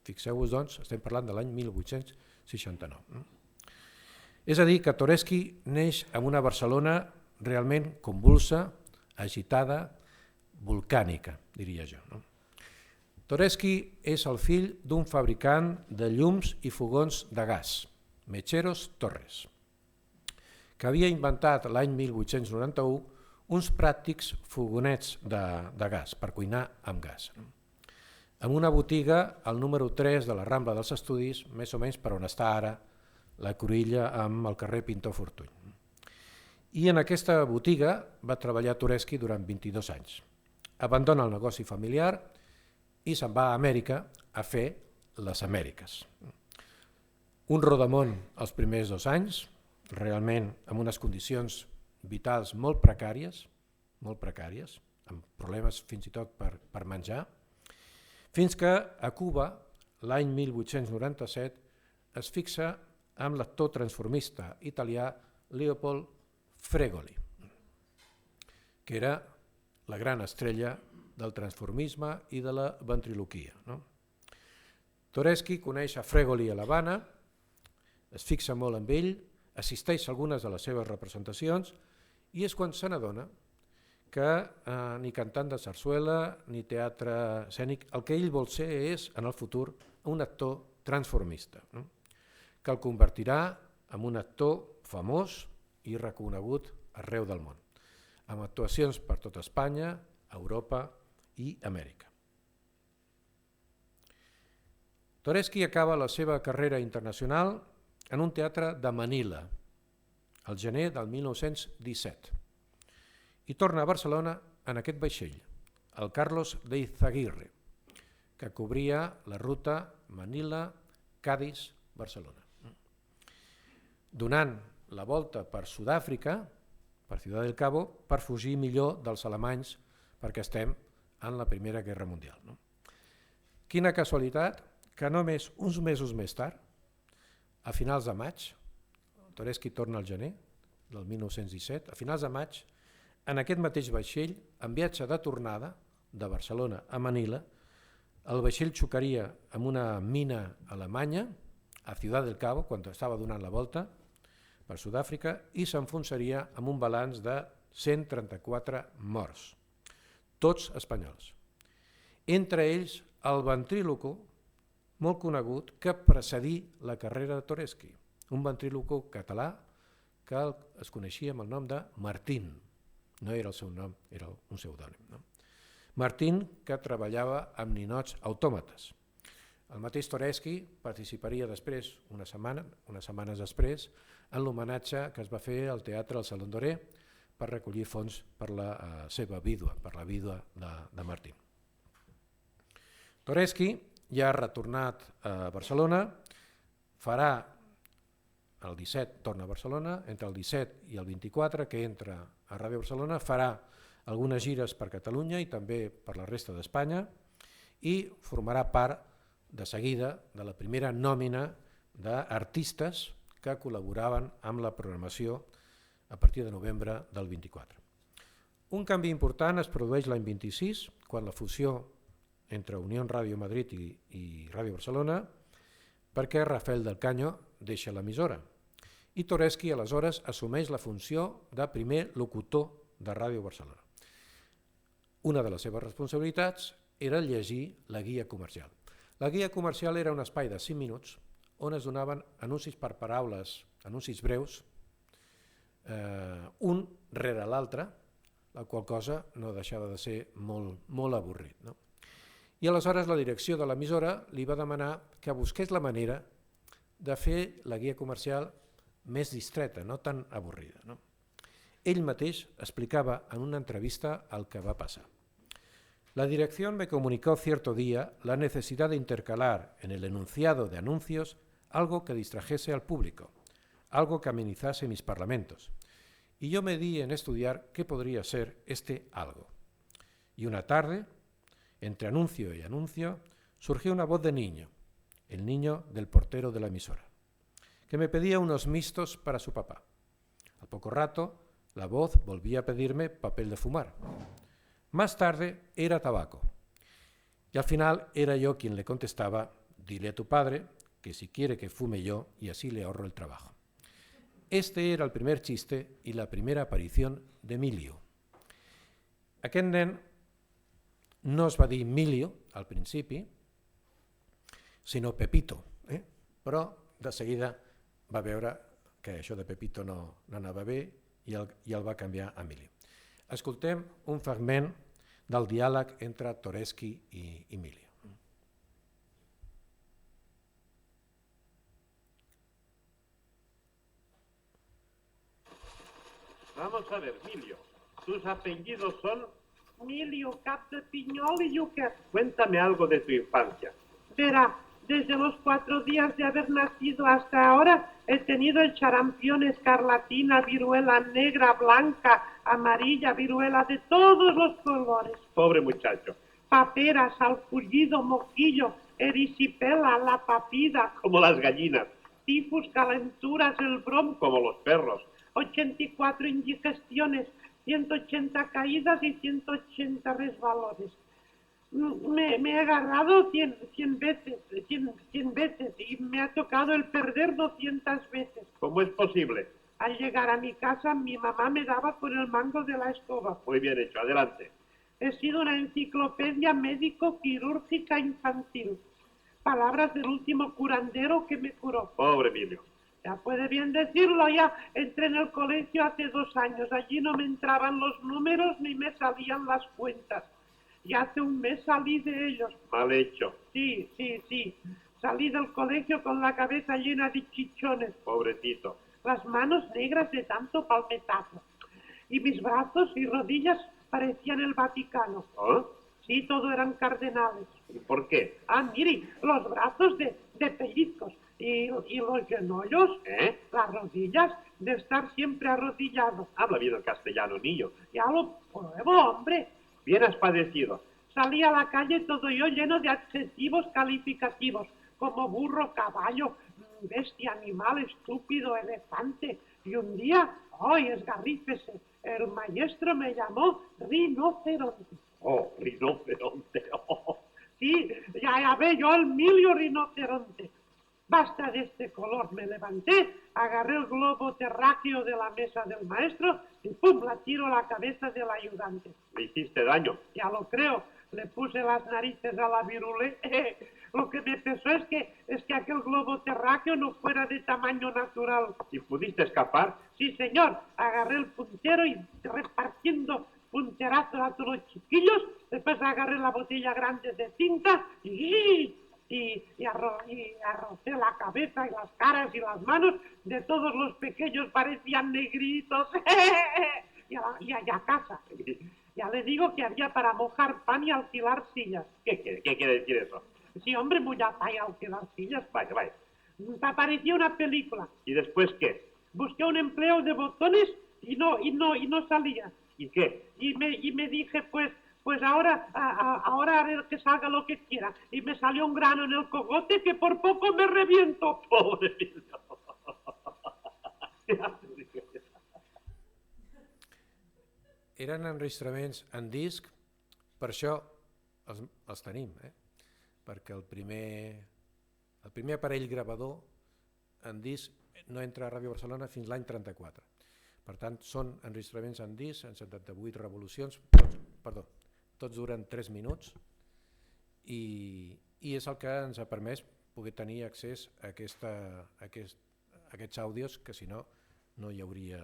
Fixeu-vos, doncs, estem parlant de l'any 1869. És a dir, que Toresky neix en una Barcelona realment convulsa, agitada, volcànica, diria jo. Toresky és el fill d'un fabricant de llums i fogons de gas, Mecheros Torres, que havia inventat l'any 1891 uns pràctics fogonets de gas, per cuinar amb gas. En una botiga, al número 3 de la Rambla dels Estudis, més o menys per on està ara la Cruïlla amb el carrer Pintor Fortuny. I en aquesta botiga va treballar Toresky durant 22 anys. Abandona el negoci familiar i se'n va a Amèrica a fer les Amèriques. Un rodamón els primers 2 anys, realment amb unes condicions vitals molt precàries, amb problemes fins i tot per menjar, fins que a Cuba, l'any 1897, es fixa amb l'actor transformista italià Leopold Fregoli, que era la gran estrella del transformisme i de la ventriloquia. Toresky coneix a Fregoli a l'Havana, es fixa molt amb ell, assisteix a algunes de les seves representacions i és quan se n'adona que ni cantant de sarsuela ni teatre escènic, el que ell vol ser és, en el futur, un actor transformista, que el convertirà en un actor famós i reconegut arreu del món, amb actuacions per tot Espanya, Europa i Amèrica. Toreschi acaba la seva carrera internacional en un teatre de Manila, al gener del 1917, i torna a Barcelona en aquest vaixell, el Carlos de Izaguirre, que cobria la ruta Manila-Cadis-Barcelona. Donant la volta per Sud-àfrica, per Ciutat del Cabo, per fugir millor dels alemanys perquè estem en la Primera Guerra Mundial. Quina casualitat que només uns mesos més tard, a finals de maig, Toreschi torna al gener del 1917, a finals de maig, en aquest mateix vaixell, en viatge de tornada de Barcelona a Manila, el vaixell xocaria amb una mina alemanya a Ciutat del Cabo, quan estava donant la volta per Sud-àfrica, i s'enfonsaria amb un balanç de 134 morts, tots espanyols. Entre ells, el ventríloco molt conegut que precedí la carrera de Toreschi, un ventríloco català que es coneixia amb el nom de Martín. No era el seu nom, era un pseudònim. Martín, que treballava amb ninots autòmates. El mateix Toreschi participaria després, unes setmanes després, en l'homenatge que es va fer al Teatre al Salón d'Oré per recollir fons per la seva vídua, per la vídua de Martín. Toreschi, ja ha retornat a Barcelona, farà el 17, torna a Barcelona, entre el 17 i el 24, que entra a Ràdio Barcelona, farà algunes gires per Catalunya i també per la resta d'Espanya i formarà part de seguida de la primera nòmina d'artistes que col·laboraven amb la programació a partir de novembre del 24. Un canvi important es produeix l'any 26, quan la fusió entre Unió Ràdio Madrid i Ràdio Barcelona, perquè Rafael del Caño deixa l'emissora i Toreschi aleshores assumeix la funció de primer locutor de Ràdio Barcelona. Una de les seves responsabilitats era llegir la guia comercial. La guia comercial era un espai de 5 minuts on es donaven anuncis per paraules, anuncis breus, un rere l'altre, la qual cosa no deixava de ser molt avorrit. I aleshores la direcció de l'emissora li va demanar que busqués la manera de fer la guia comercial més distreta, no tan avorrida. Ell mateix explicava en una entrevista el que va passar. La dirección me comunicó cierto día la necesidad de intercalar en el enunciado de anuncios algo que distrajese al público, algo que amenizase mis parlamentos. Y yo me di en estudiar qué podría ser este algo. Y una tarde, entre anuncio y anuncio, surgió una voz de niño, el niño del portero de la emisora, que me pedía unos mixtos para su papá. Al poco rato, la voz volvía a pedirme papel de fumar. Más tarde era tabaco. Y al final era yo quien le contestaba, dile a tu padre que si quiere que fume yo y así le ahorro el trabajo. Este era el primer chiste y la primera aparición d'Emilio. Aquest nen no es va dir Emilio al principi, sinó Pepito, però de seguida va veure que això de Pepito no anava bé i el va canviar a Emilio. Escoltem un fragment del diàleg entre Toreschi i Emilio. Vamos a ver, Emilio, tus apellidos son... Emilio, Cap de Piñol y Yuquet. Cuéntame algo de tu infancia. Verá, desde los 4 días de haber nacido hasta ahora he tenido el charampión, escarlatina, viruela negra, blanca, amarilla, viruela de todos los colores. Pobre muchacho. Papera, salpullido, moquillo, erisipela, la papida, Como las gallinas, tifus, calenturas, el bronco, como los perros. 84 indigestiones, 180 caídas y 180 resbalones. Me he agarrado 100 veces y me ha tocado el perder 200 veces. ¿Cómo es posible? Al llegar a mi casa, mi mamá me daba con el mango de la escoba. Muy bien hecho, adelante. He sido una enciclopedia médico-quirúrgica infantil. Palabras del último curandero que me curó. Pobre Emilio. Ya puede bien decirlo, ya entré en el colegio hace 2 años. Allí no me entraban los números ni me salían las cuentas. Y hace un mes salí de ellos. Mal hecho. Sí. Salí del colegio con la cabeza llena de chichones, Pobrecito. las manos negras de tanto palmetazo. Y mis brazos y rodillas parecían el Vaticano. ¿Ah? Sí, todo eran cardenales. ¿Y por qué? Mire, los brazos de pellizcos y los genollos, las rodillas de estar siempre arrodillado. Habla bien el castellano, niño. Ya lo pruebo, hombre. Bien has padecido. Salí a la calle todo yo lleno de adjetivos calificativos, como burro, caballo, bestia, animal, estúpido, elefante. Y un día, ¡ay, esgarrífese! El maestro me llamó rinoceronte. Oh, rinoceronte. Oh. Sí, ya ve yo el milio rinoceronte. Basta de este color. Me levanté, agarré el globo terráqueo de la mesa del maestro y ¡pum!, la tiro a la cabeza del ayudante. Le hiciste daño. Ya lo creo. Le puse las narices a la virule. Lo que me pesó es que aquel globo terráqueo no fuera de tamaño natural. ¿Y pudiste escapar? Sí, señor. Agarré el puntero y repartiendo punterazos a todos los chiquillos. Después agarré la botella grande de tinta y arrocé la cabeza y las caras y las manos de todos los pequeños, parecían negritos. y a casa. Ya le digo que había para mojar pan y alquilar sillas. ¿Qué quiere decir eso? Sí, hombre, muy apa y alquilar sillas. Vaya. Parecía una película. ¿Y después qué? Busqué un empleo de botones y no salía. ¿Y qué? Y me dije, pues ahora haré que salga lo que quiera. Y me salió un grano en el cogote que por poco me reviento. Pobrecito. Eren enregistraments en disc, per això els tenim, perquè el primer aparell gravador en disc no entra a Ràdio Barcelona fins l'any 34. Per tant, són enregistraments en disc, en 78 revolucions, tots duren 3 minuts i és el que ens ha permès poder tenir accés a aquests àudios que si no, no hi hauria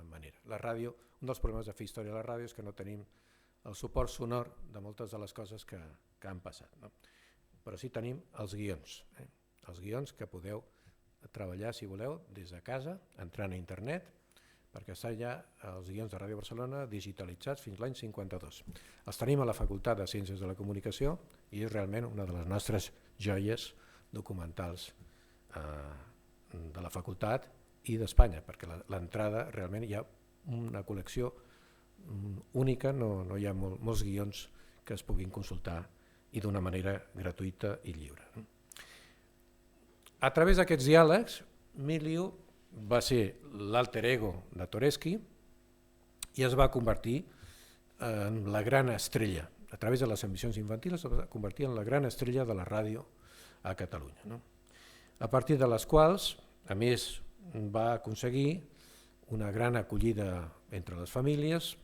manera. La ràdio, un dels problemes de fer història a la ràdio és que no tenim el suport sonor de moltes de les coses que han passat, no? Però sí tenim els guions que podeu treballar, si voleu, des de casa, entrant a internet, perquè estan ja els guions de Ràdio Barcelona digitalitzats fins l'any 52. Els tenim a la Facultat de Ciències de la Comunicació i és realment una de les nostres joies documentals de la facultat i d'Espanya, perquè l'entrada realment hi ha una col·lecció única, no hi ha molts guions que es puguin consultar i d'una manera gratuïta i lliure. A través d'aquests diàlegs, Miliu va ser l'alter ego de Toreschi i es va convertir en la gran estrella. A través de les emissions infantils es va convertir en la gran estrella de la ràdio a Catalunya, no? A partir de les quals, a més, va aconseguir una gran acollida entre les famílies,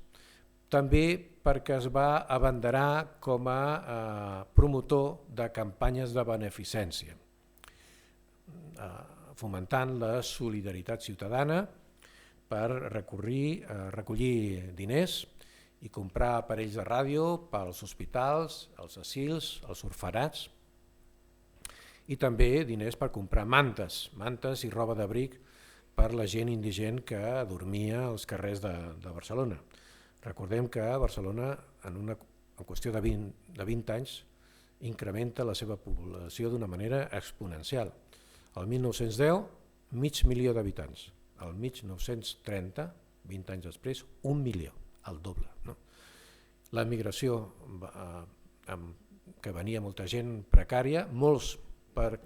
també perquè es va abanderar com a promotor de campanyes de beneficència, fomentant la solidaritat ciutadana per recollir diners i comprar aparells de ràdio pels hospitals, els asils, els orfenats, i també diners per comprar mantes i roba d'abric per la gent indigent que dormia als carrers de Barcelona. Recordem que Barcelona, en qüestió de 20 anys, incrementa la seva població d'una manera exponencial. El 1910, 500.000 d'habitants. El 1930, 20 anys després, 1 milió, el doble. La migració, que venia molta gent precària, molts per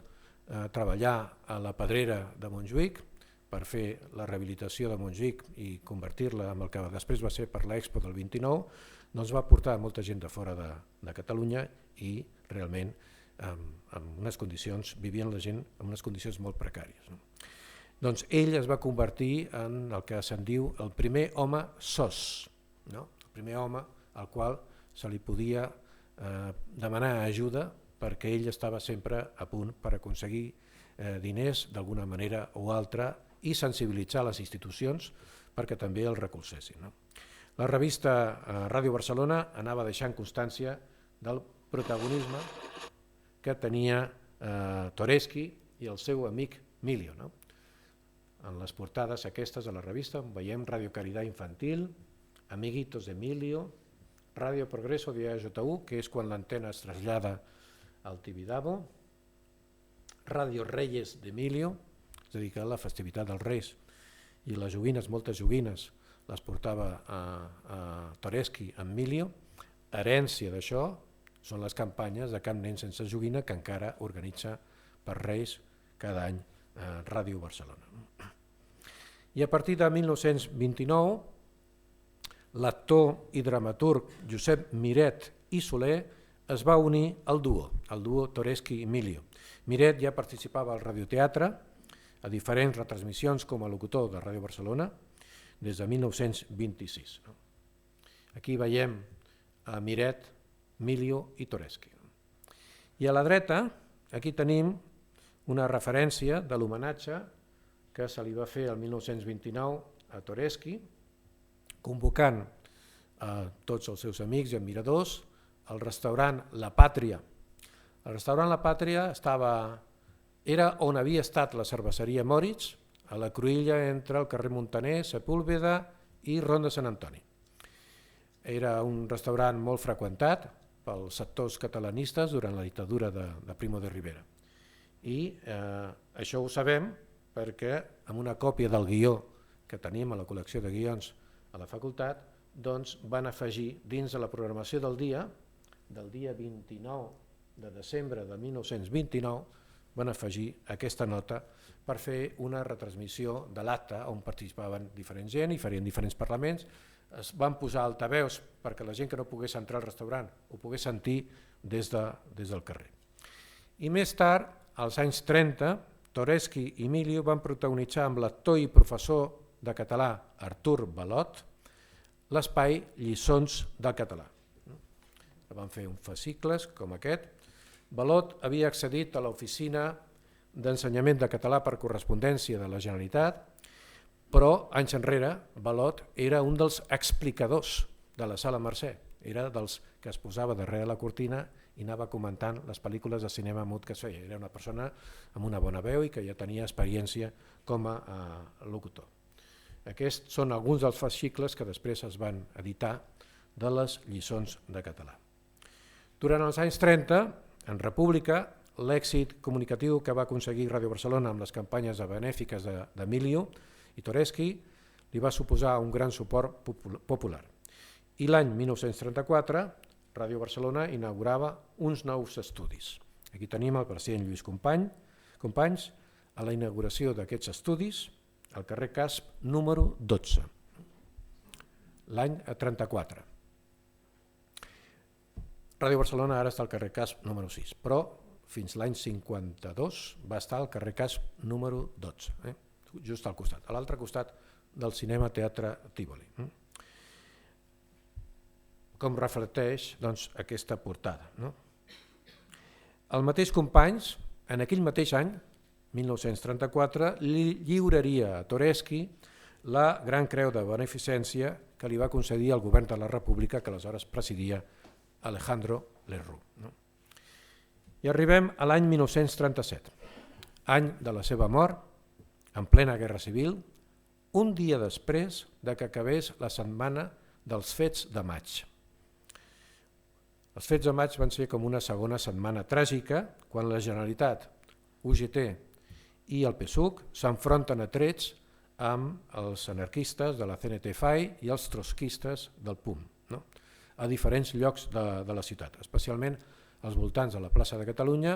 treballar a la Pedrera de Montjuïc, per fer la rehabilitació de Montjuïc i convertir-la en el que després va ser per l'Expo del 29, doncs va portar molta gent de fora de Catalunya i realment vivien la gent en unes condicions molt precàries. Doncs ell es va convertir en el que se'n diu el primer home sos, el primer home al qual se li podia demanar ajuda perquè ell estava sempre a punt per aconseguir diners d'alguna manera o altra i sensibilitzar les institucions perquè també el recolzessin. La revista Ràdio Barcelona anava deixant constància del protagonisme que tenia Toreschi i el seu amic Milio. En les portades aquestes de la revista veiem Radio Caridad Infantil, Amiguitos de Emilio, Radio Progreso de AJU, que és quan l'antena es trasllada al Tibidabo, Radio Reyes de Emilio, és a dir, que la festivitat dels Reis, i les joguines, moltes joguines, les portava a Toreschi amb Emilio. Herència d'això són les campanyes de Cap Nen Sense Joguina que encara organitza per Reis cada any Ràdio Barcelona. I a partir de 1929, l'actor i dramaturg Josep Miret i Soler es va unir al duo Toreschi-Emilio. Miret ja participava al radioteatre, a diferents retransmissions com a locutor de Ràdio Barcelona, des de 1926. Aquí veiem a Miret, Emilio i Toreschi. I a la dreta, aquí tenim una referència de l'homenatge que se li va fer el 1929 a Toreschi, convocant a tots els seus amics i admiradors al restaurant La Pàtria. El restaurant La Pàtria era on havia estat la cerveseria Moritz, a la cruïlla entre el carrer Montaner, Sepúlveda i Ronda Sant Antoni. Era un restaurant molt freqüentat pels sectors catalanistes durant la dictadura de Primo de Rivera. I això ho sabem perquè amb una còpia del guió que tenim a la col·lecció de guions a la facultat, doncs van afegir dins de la programació del dia 29 de desembre de 1929, van afegir aquesta nota per fer una retransmissió de l'acte on participaven diferent gent i farien diferents parlaments. Es van posar altaveus perquè la gent que no pogués entrar al restaurant ho pogués sentir des del carrer. I més tard, als anys 30, Toreschi i Emilio van protagonitzar amb l'actor i professor de català Artur Balot l'espai Lliçons del català. Van fer uns fascicles com aquest. Balot havia accedit a l'oficina d'ensenyament de català per correspondència de la Generalitat, però anys enrere Balot era un dels explicadors de la Sala Mercè, era dels que es posava darrere la cortina i anava comentant les pel·lícules de cinema mut que es feia. Era una persona amb una bona veu i que ja tenia experiència com a locutor. Aquests són alguns dels fascicles que després es van editar de les lliçons de català. Durant els anys 30, en República, l'èxit comunicatiu que va aconseguir Ràdio Barcelona amb les campanyes benèfiques d'Emilio i Toreschi li va suposar un gran suport popular. I l'any 1934, Ràdio Barcelona inaugurava uns nous estudis. Aquí tenim el president Lluís Companys a la inauguració d'aquests estudis al carrer Casp número 12, l'any 34. Ràdio Barcelona ara està al carrer Casp número 6, però fins l'any 52 va estar al carrer Casp número 12, just al costat, a l'altre costat del Cinema Teatre Tívoli. Com reflecteix aquesta portada. El mateix Companys, en aquell mateix any, 1934, li lliuraria a Toreschi la Gran Creu de Beneficència que li va concedir el govern de la República que aleshores presidia Alejandro Lerroux. I arribem a l'any 1937, any de la seva mort, en plena Guerra Civil, un dia després que acabés la setmana dels Fets de Maig. Els Fets de Maig van ser com una segona setmana tràgica quan la Generalitat, UGT i el PSUC s'enfronten a trets amb els anarquistes de la CNT-FAI i els trotskistes del PUM, a diferents llocs de la ciutat, especialment als voltants de la plaça de Catalunya,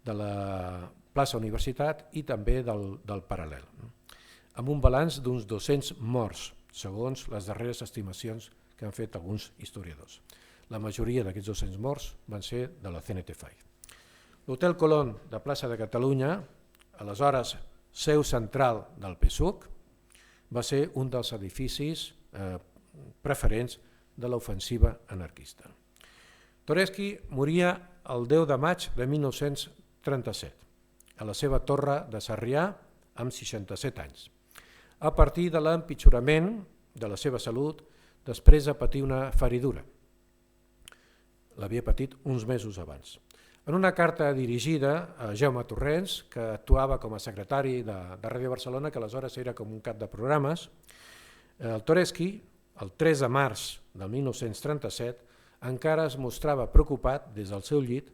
de la plaça Universitat i també del Paral·lel, amb un balanç d'uns 200 morts, segons les darreres estimacions que han fet alguns historiadors. La majoria d'aquests 200 morts van ser de la CNT-FAI. L'Hotel Colón de plaça de Catalunya, aleshores seu central del PSUC, va ser un dels edificis preferents de l'ofensiva anarquista. Toreschi moria el 10 de maig de 1937. a la seva torre de Sarrià amb 67 anys. A partir de l'empitjorament de la seva salut, després de patir una feridura. L'havia patit uns mesos abans. En una carta dirigida a Jaume Torrents, que actuava com a secretari de Ràdio Barcelona, que aleshores era com un cap de programes, el Toreschi, el 3 de març del 1937, encara es mostrava preocupat des del seu llit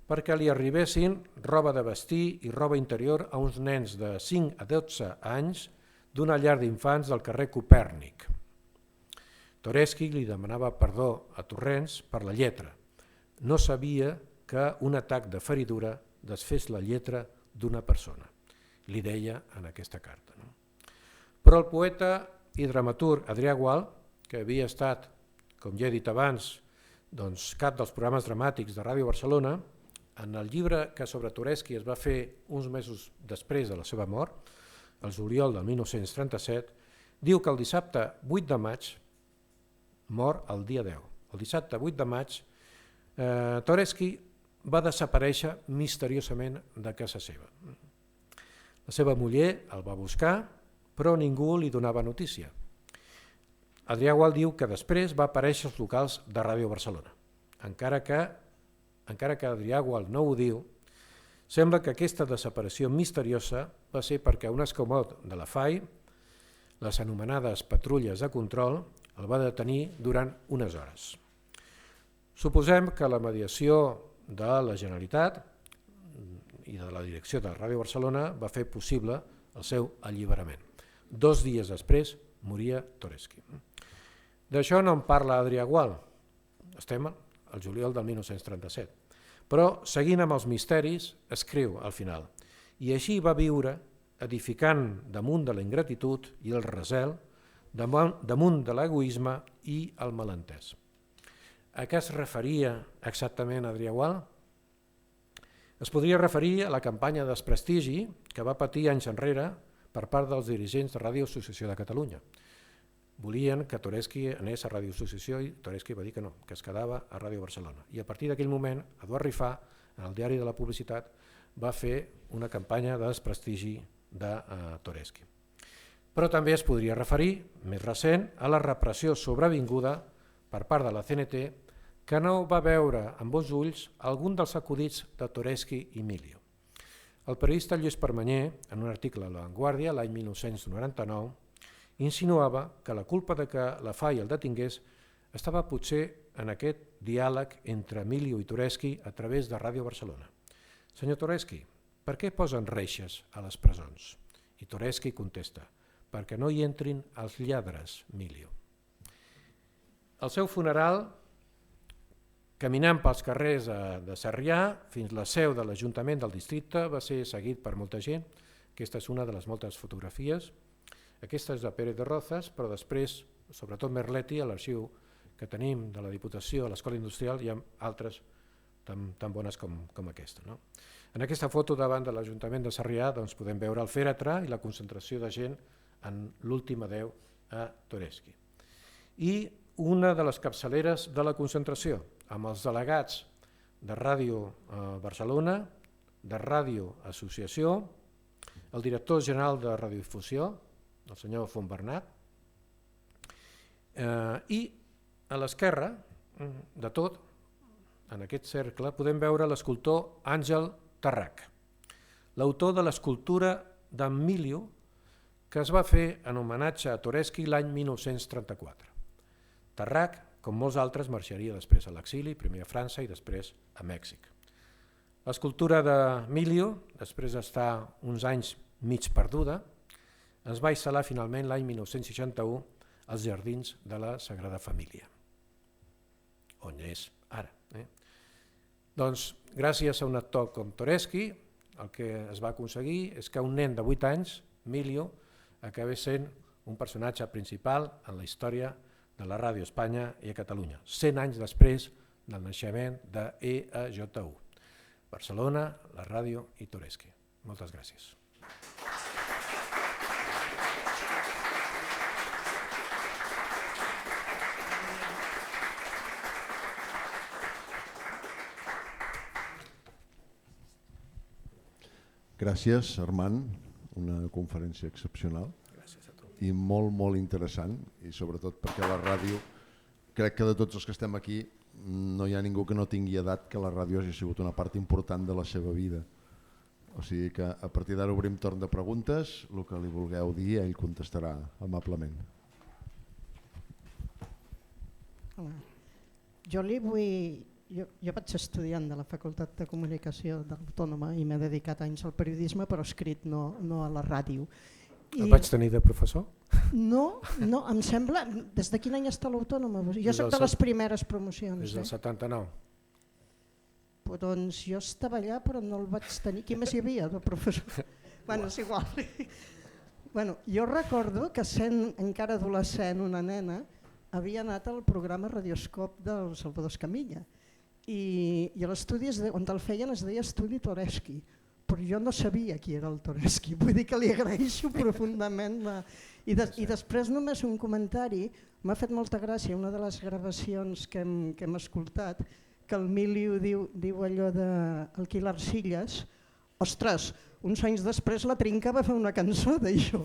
perquè li arribessin roba de vestir i roba interior a uns nens de 5 a 12 anys d'una llar d'infants del carrer Copèrnic. Toreschi li demanava perdó a Torrents per la lletra. No sabia que un atac de feridura desfés la lletra d'una persona. Li deia en aquesta carta. Però el poeta i dramaturg Adrià Gual, que havia estat, com ja he dit abans, cap dels programes dramàtics de Ràdio Barcelona, en el llibre que sobre Toreschi es va fer uns mesos després de la seva mort, el juliol del 1937, diu que el dissabte 8 de maig, mor el dia 10, el dissabte 8 de maig, Toreschi va desaparèixer misteriosament de casa seva. La seva muller el va buscar, però ningú li donava notícia. Adrià Gual diu que després va aparèixer als locals de Ràdio Barcelona. Encara que Adrià Gual no ho diu, sembla que aquesta desaparició misteriosa va ser perquè un escamot de la FAI, les anomenades patrulles de control, el va detenir durant unes hores. Suposem que la mediació de la Generalitat i de la direcció de Ràdio Barcelona va fer possible el seu alliberament. 2 dies després moria Toreschi. D'això no en parla Adrià Gual, estem al juliol del 1937, però seguint amb els misteris escriu al final: i així va viure edificant damunt de la ingratitud i el recel, damunt de l'egoisme i el malentès. A què es referia exactament Adrià Gual? Es podria referir a la campanya de desprestigi que va patir anys enrere per part dels dirigents de Ràdio Associació de Catalunya. Volien que Toreschi anés a Ràdio Associació i Toreschi va dir que no, que es quedava a Ràdio Barcelona. I a partir d'aquell moment, Eduard Rifà, en el diari de la Publicitat, va fer una campanya de desprestigi de Toreschi. Però també es podria referir, més recent, a la repressió sobrevinguda per part de la CNT que no va veure amb bons ulls algun dels acudits de Toreschi i Milio. El periodista Lluís Permanyer, en un article a La Vanguardia l'any 1999, insinuava que la culpa de que la FAI el detingués estava potser en aquest diàleg entre Milio i Toreschi a través de Ràdio Barcelona. Senyor Toreschi, per què posen reixes a les presons? I Toreschi contesta: perquè no hi entrin els lladres, Milio. El seu funeral, caminant pels carrers de Sarrià fins la seu de l'Ajuntament del districte, va ser seguit per molta gent. Aquesta és una de les moltes fotografies. Aquesta és de Pérez de Rozas, però després, sobretot Merletti, a l'arxiu que tenim de la Diputació a l'Escola Industrial, hi ha altres tan bones com aquesta. En aquesta foto davant de l'Ajuntament de Sarrià podem veure el fèretre i la concentració de gent en l'últim adeu a Toreschi. I una de les capçaleres de la concentració, amb els delegats de Ràdio Barcelona, de Ràdio Associació, el director general de Radiodifusió, el senyor Fontbernat, i a l'esquerra de tot, en aquest cercle, podem veure l'escultor Àngel Tarrach, l'autor de l'escultura d'Emilio, que es va fer en homenatge a Toreschi l'any 1934. Tarrach, com molts altres, marxaria després a l'exili, primer a França i després a Mèxic. L'escultura d'Emilio, després d'estar uns anys mig perduda, es va instal·lar finalment l'any 1961 als jardins de la Sagrada Família, on és ara. Doncs, gràcies a un actor com Toreschi, el que es va aconseguir és que un nen de 8 anys, Emilio, acabés sent un personatge principal en la història de la ràdio a Espanya i a Catalunya, 100 anys després del naixement de EAJU. Barcelona, la ràdio i Toreschi. Moltes gràcies. Gràcies. Gràcies, Armand, una conferència excepcional. Gràcies a tu. I molt, molt interessant, i sobretot perquè la ràdio, crec que de tots els que estem aquí no hi ha ningú que no tingui edat que la ràdio hagi sigut una part important de la seva vida. O sigui que a partir d'ara obrim torn de preguntes, el que li vulgueu dir ell contestarà amablement. Hola. Jo vaig ser estudiant de la Facultat de Comunicació de l'Autònoma i m'he dedicat anys al periodisme, però escrit, no a la ràdio. El vaig tenir de professor? No, em sembla... Des de quin any està l'Autònoma? Jo soc de les primeres promocions. Des del 79. Doncs jo estava allà però no el vaig tenir. Qui més hi havia de professor? Bueno, és igual. Bueno, jo recordo que sent encara adolescent una nena havia anat al programa Radioscop del Salvador Escamilla i a l'estudi on el feien es deia Estudi Toreschi, però jo no sabia qui era el Toreschi, vull dir que li agraeixo profundament. I després només un comentari, m'ha fet molta gràcia una de les gravacions que hem escoltat, que el Miliu diu allò d'Alquilar Arcilles, ostres, uns anys després la Trinca va fer una cançó d'això.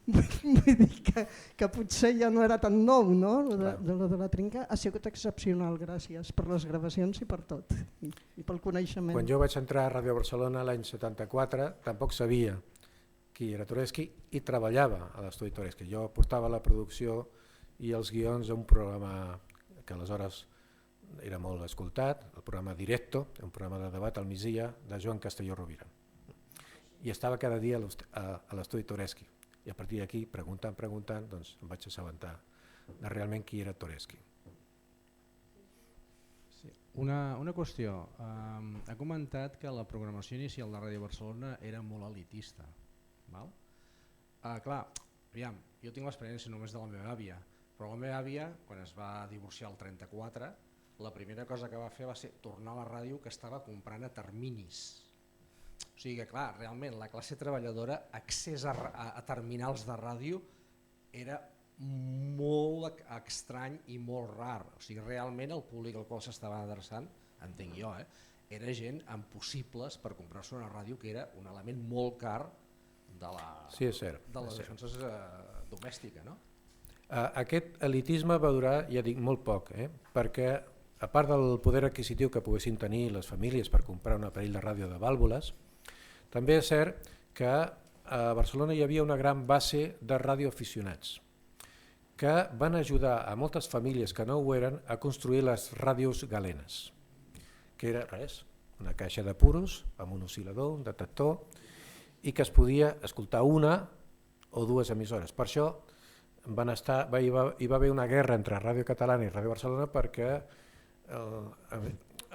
Vull dir que potser ja no era tan nou, no? Lo de la Trinca ha sigut excepcional, gràcies per les gravacions i per tot, i pel coneixement. Quan jo vaig entrar a Ràdio Barcelona l'any 74, tampoc sabia qui era Toreschi i treballava a l'estudi Toreschi. Jo portava la producció i els guions d'un programa que aleshores era molt escoltat, el programa Directo, un programa de debat al migdia de Joan Castelló Rovira. I estava cada dia a l'estudi Toreschi. I a partir d'aquí, preguntant, doncs em vaig assabentar de realment qui era Toreschi. Sí. Una qüestió. Ha comentat que la programació inicial de Ràdio Barcelona era molt elitista. Val? Clar, aviam, jo tinc l'experiència només de la meva àvia, però la meva àvia, quan es va divorciar el 34, la primera cosa que va fer va ser tornar a la ràdio que estava comprant a terminis. O sigui que clar, realment la classe treballadora accés a terminals de ràdio era molt estrany i molt rar. O sigui, realment el públic al qual s'estava adreçant, entenc jo, era gent amb possibles per comprar-se una ràdio que era un element molt car de les defenses domèstica, no? Aquest elitisme va durar, ja dic, molt poc, perquè a part del poder adquisitiu que poguessin tenir les famílies per comprar un aparell de ràdio de vàlvules, també és cert que a Barcelona hi havia una gran base de radioaficionats que van ajudar a moltes famílies que no ho eren a construir les ràdios galenes, que era res, una caixa de puros amb un oscil·lador, un detector, i que es podia escoltar una o dues emissores. Per això hi va haver una guerra entre Ràdio Catalana i Ràdio Barcelona perquè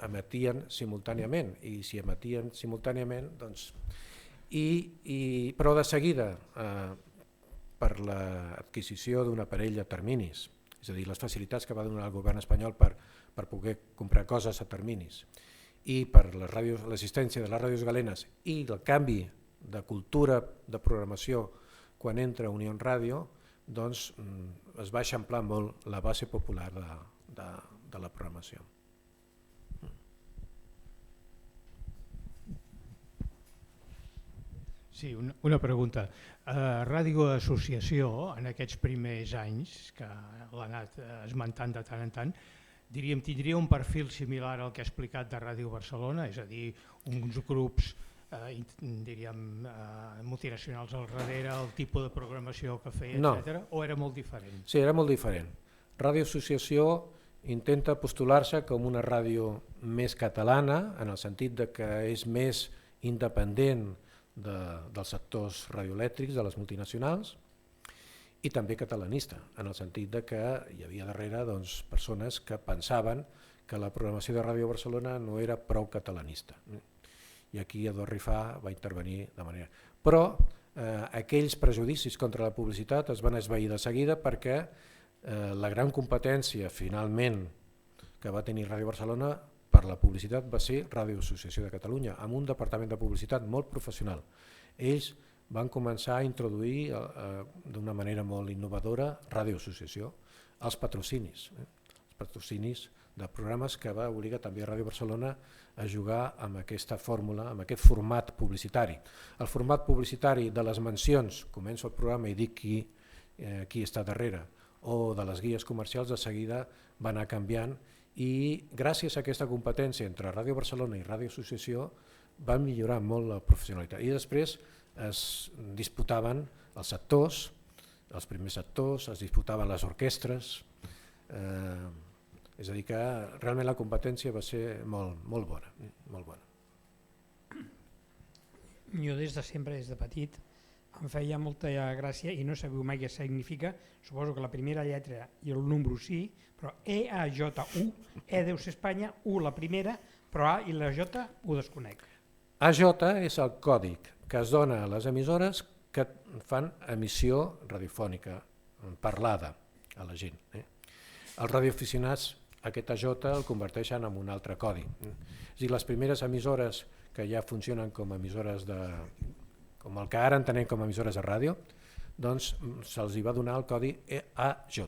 emetien simultàniament, i si emetien simultàniament, doncs, però de seguida per l'adquisició d'un aparell a terminis, és a dir, les facilitats que va donar el govern espanyol per poder comprar coses a terminis, i per l'assistència de les ràdios galenes i el canvi de cultura de programació quan entra Unió Ràdio, doncs es va eixamplar molt la base popular de la programació. Sí, una pregunta. Ràdio Associació, en aquests primers anys, que l'ha anat esmentant de tant en tant, diríem, tindria un perfil similar al que ha explicat de Ràdio Barcelona, és a dir, uns grups diríem multinacionals al darrere, el tipus de programació que feia, etc. O era molt diferent? Sí, era molt diferent. Ràdio Associació intenta postular-se com una ràdio més catalana, en el sentit que és més independent dels sectors radioelèctrics, de les multinacionals, i també catalanista, en el sentit que hi havia darrere persones que pensaven que la programació de Ràdio Barcelona no era prou catalanista. I aquí Eduard Rifà va intervenir de manera... Però aquells prejudicis contra la publicitat es van esvair de seguida perquè la gran competència finalment que va tenir Ràdio Barcelona per la publicitat va ser Ràdio Associació de Catalunya, amb un departament de publicitat molt professional. Ells van començar a introduir d'una manera molt innovadora Ràdio Associació, els patrocinis. Els patrocinis de programes que va obligar també a Ràdio Barcelona a jugar amb aquesta fórmula, amb aquest format publicitari. El format publicitari de les mencions, començo el programa i dic qui està darrere, o de les guies comercials, de seguida va anar canviant, i gràcies a aquesta competència entre Ràdio Barcelona i Ràdio Associació va millorar molt la professionalitat. I després es disputaven els sectors, els primers sectors, es disputaven les orquestres, és a dir que realment la competència va ser molt bona. Jo des de sempre, des de petit, em feia molta gràcia i no sabeu mai què significa. Suposo que la primera lletra i el número sí, però EAJ-U, E deu ser Espanya, U la primera, però A i la J ho desconec. AJ és el còdig que es dona a les emissores que fan emissió radiofònica parlada a la gent. Els radioaficionats aquest AJ el converteixen en un altre codi. És a dir, les primeres emissores que ja funcionen com emissores com el que ara entenem com emissores de ràdio, doncs se'ls va donar el codi EAJ.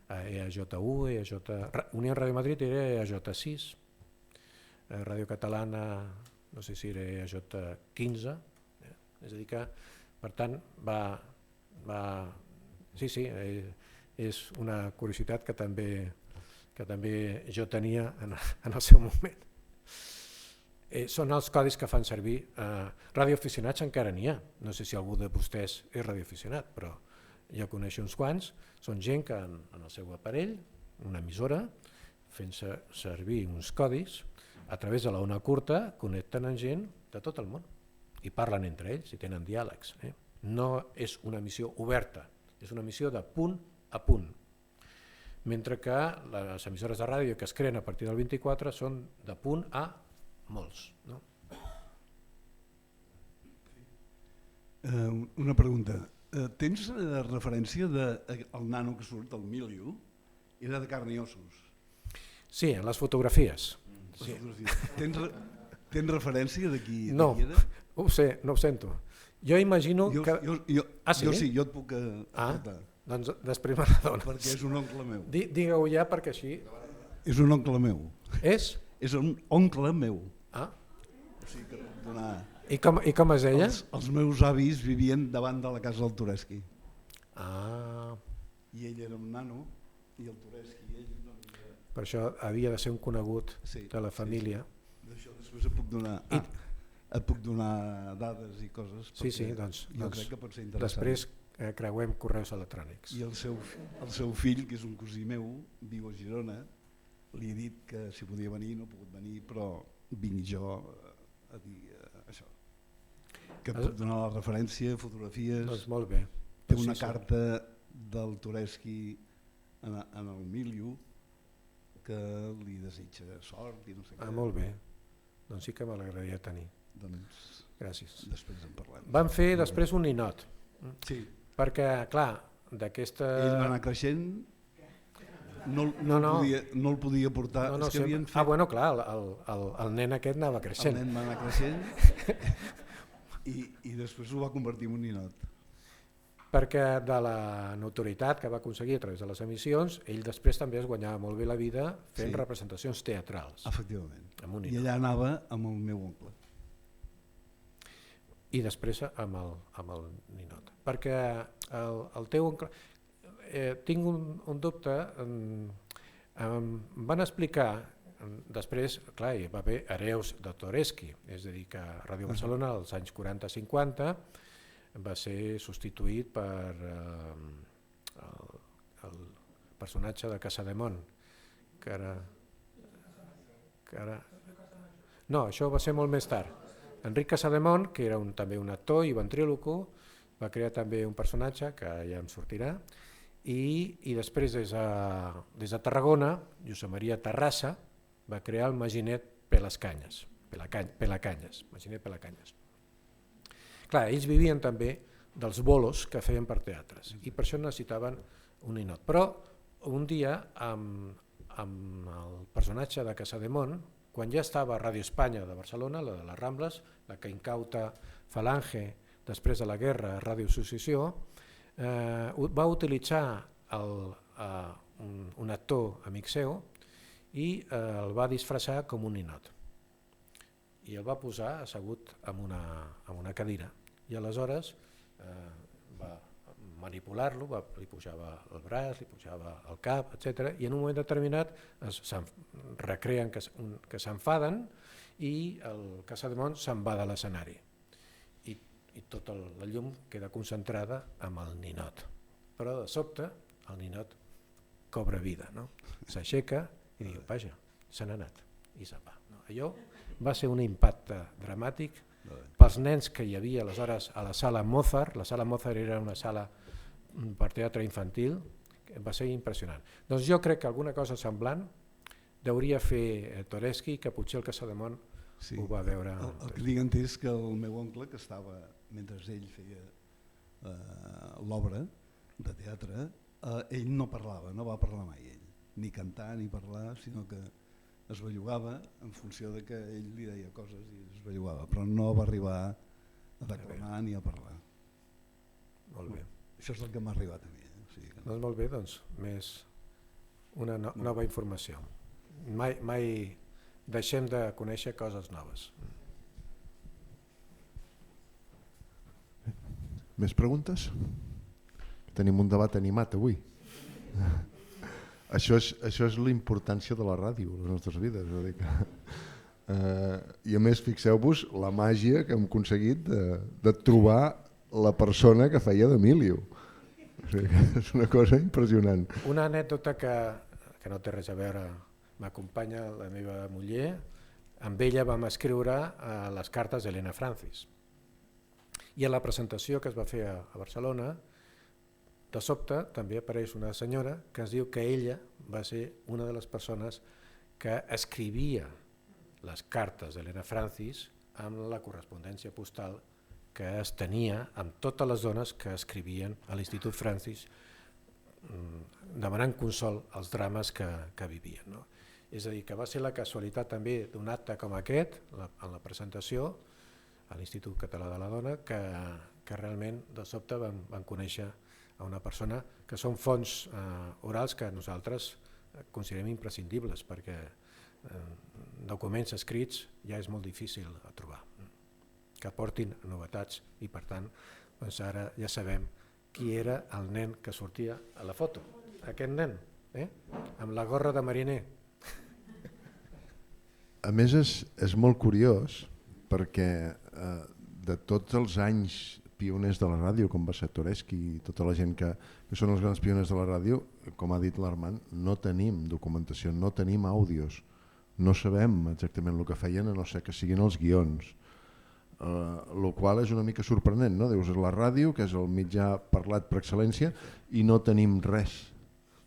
EAJ1, Unió Ràdio Madrid era EAJ6, Ràdio Catalana no sé si era EAJ15, és a dir que, per tant, sí, és una curiositat que també jo tenia en el seu moment. Són els codis que fan servir. Radioaficionats encara n'hi ha, no sé si algú de vostès és radioaficionat, però jo coneixo uns quants, són gent que en el seu aparell, una emissora, fent servir uns codis, a través de la ona curta connecten amb gent de tot el món i parlen entre ells i tenen diàlegs. No és una emissió oberta, és una emissió de punt a punt, mentre que les emissores de ràdio que es creen a partir del 24 són de punt a molts. Una pregunta. Tens referència del nano que surt, el Miliu? Era de carn i ossos. Sí, en les fotografies. Tens referència de qui era? No ho sé, no ho sento. Jo imagino que... Jo sí, jo et puc aportar. Doncs després me la dones. Perquè és un oncle meu. Digue-ho ja perquè així... És un oncle meu. És? És un oncle meu. Ah. O sigui que puc donar... I com es deia? Els meus avis vivien davant de la casa del Tureschi. Ah. I ell era un nano i el Tureschi... Per això havia de ser un conegut de la família. D'això després et puc donar dades i coses. Sí, doncs jo crec que pot ser interessant. Després creuem correus electrònics. I el seu fill, que és un cosí meu, viu a Girona, li he dit que si podia venir, no ha pogut venir, però vinc jo a dir això. Que et puc donar la referència, fotografies... Doncs molt bé. Té una carta del Tureschi en el Miliu que li desitja sort i no sé què. Molt bé. Doncs sí que m'agradaria tenir. Doncs gràcies. Després en parlem. Van fer després un ninot. Sí. Perquè, clar, d'aquesta... Ell va anar creixent, no el podia portar... bueno, clar, el nen aquest anava creixent. El nen va anar creixent i després ho va convertir en un ninot. Perquè de la notorietat que va aconseguir a través de les emissions, ell després també es guanyava molt bé la vida fent representacions teatrals. Efectivament. I allà anava amb el meu oncle. I després amb el ninot. Perquè el teu oncle... Tinc un dubte. Em van explicar després, clar, hi va haver hereus de Tureschi, és a dir, que Ràdio Barcelona als anys 40-50 va ser substituït per el personatge de Casademont, que era... No, això va ser molt més tard. Enric Casademont, que era també un actor i ventríloco, va crear també un personatge que ja em sortirà, i després des de Tarragona, Josep Maria Terrassa, va crear el Maginet Pelacanyes. Maginet Pelacanyes. Clar, ells vivien també dels bolos que feien per teatres i per això necessitaven un ninot. Però un dia amb el personatge de Casademont, quan ja estava a Ràdio Espanya de Barcelona, la de les Rambles, la que incauta Falange després de la guerra, Ràdio Associació, va utilitzar un actor amic seu i el va disfressar com un ninot i el va posar assegut en una cadira i aleshores va manipular-lo, li pujava el braç, li pujava el cap, etc. I en un moment determinat recreen que s'enfaden i el Casademont se'n va de l'escenari i tota la llum queda concentrada amb el ninot. Però de sobte el ninot cobra vida, no? S'aixeca i diu, vaja, se n'ha anat i se'n va. Allò va ser un impacte dramàtic pels nens que hi havia aleshores a la sala Mozart. La sala Mozart era una sala per teatre infantil, va ser impressionant. Doncs jo crec que alguna cosa semblant deuria fer Toreschi, que potser el Casademont ho va veure. El que tinc entès que el meu oncle, que estava, mentre ell feia l'obra de teatre, ell no parlava, no va parlar mai ell, ni cantar ni parlar, sinó que es bellugava en funció de que ell li deia coses i es bellugava, però no va arribar a declamar ni a parlar. Molt bé. Això és el que m'ha arribat a mi. Doncs molt bé, doncs, més una nova informació. Mai deixem de conèixer coses noves. Més preguntes? Tenim un debat animat avui. Això és la importància de la ràdio a les nostres vides. I a més, fixeu-vos la màgia que hem aconseguit de trobar la persona que feia d'Emilio. És una cosa impressionant. Una anècdota que no té res a veure, m'acompanya la meva muller, amb ella vam escriure les cartes d'Helena Francis. I a la presentació que es va fer a Barcelona, de sobte també apareix una senyora que es diu que ella va ser una de les persones que escrivia les cartes d'Helena Francis amb la correspondència postal que es tenia amb totes les dones que escrivien a l'Institut Francis demanant consol als drames que vivien. No? És a dir, que va ser la casualitat també d'un acte com aquest, en la presentació a l'Institut Català de la Dona, que realment de sobte vam conèixer a una persona que són fonts orals que nosaltres considerem imprescindibles perquè documents escrits ja és molt difícil a trobar, que aportin novetats i per tant doncs ara ja sabem qui era el nen que sortia a la foto, aquest nen, amb la gorra de mariner. A més és molt curiós perquè de tots els anys pioners de la ràdio, com va ser Toreschi i tota la gent que són els grans pioners de la ràdio, com ha dit l'Armand, no tenim documentació, no tenim àudios, no sabem exactament el que feien a no ser que siguin els guions, el qual és una mica sorprenent, no? Dius, la ràdio, que és el mitjà parlat per excel·lència, i no tenim res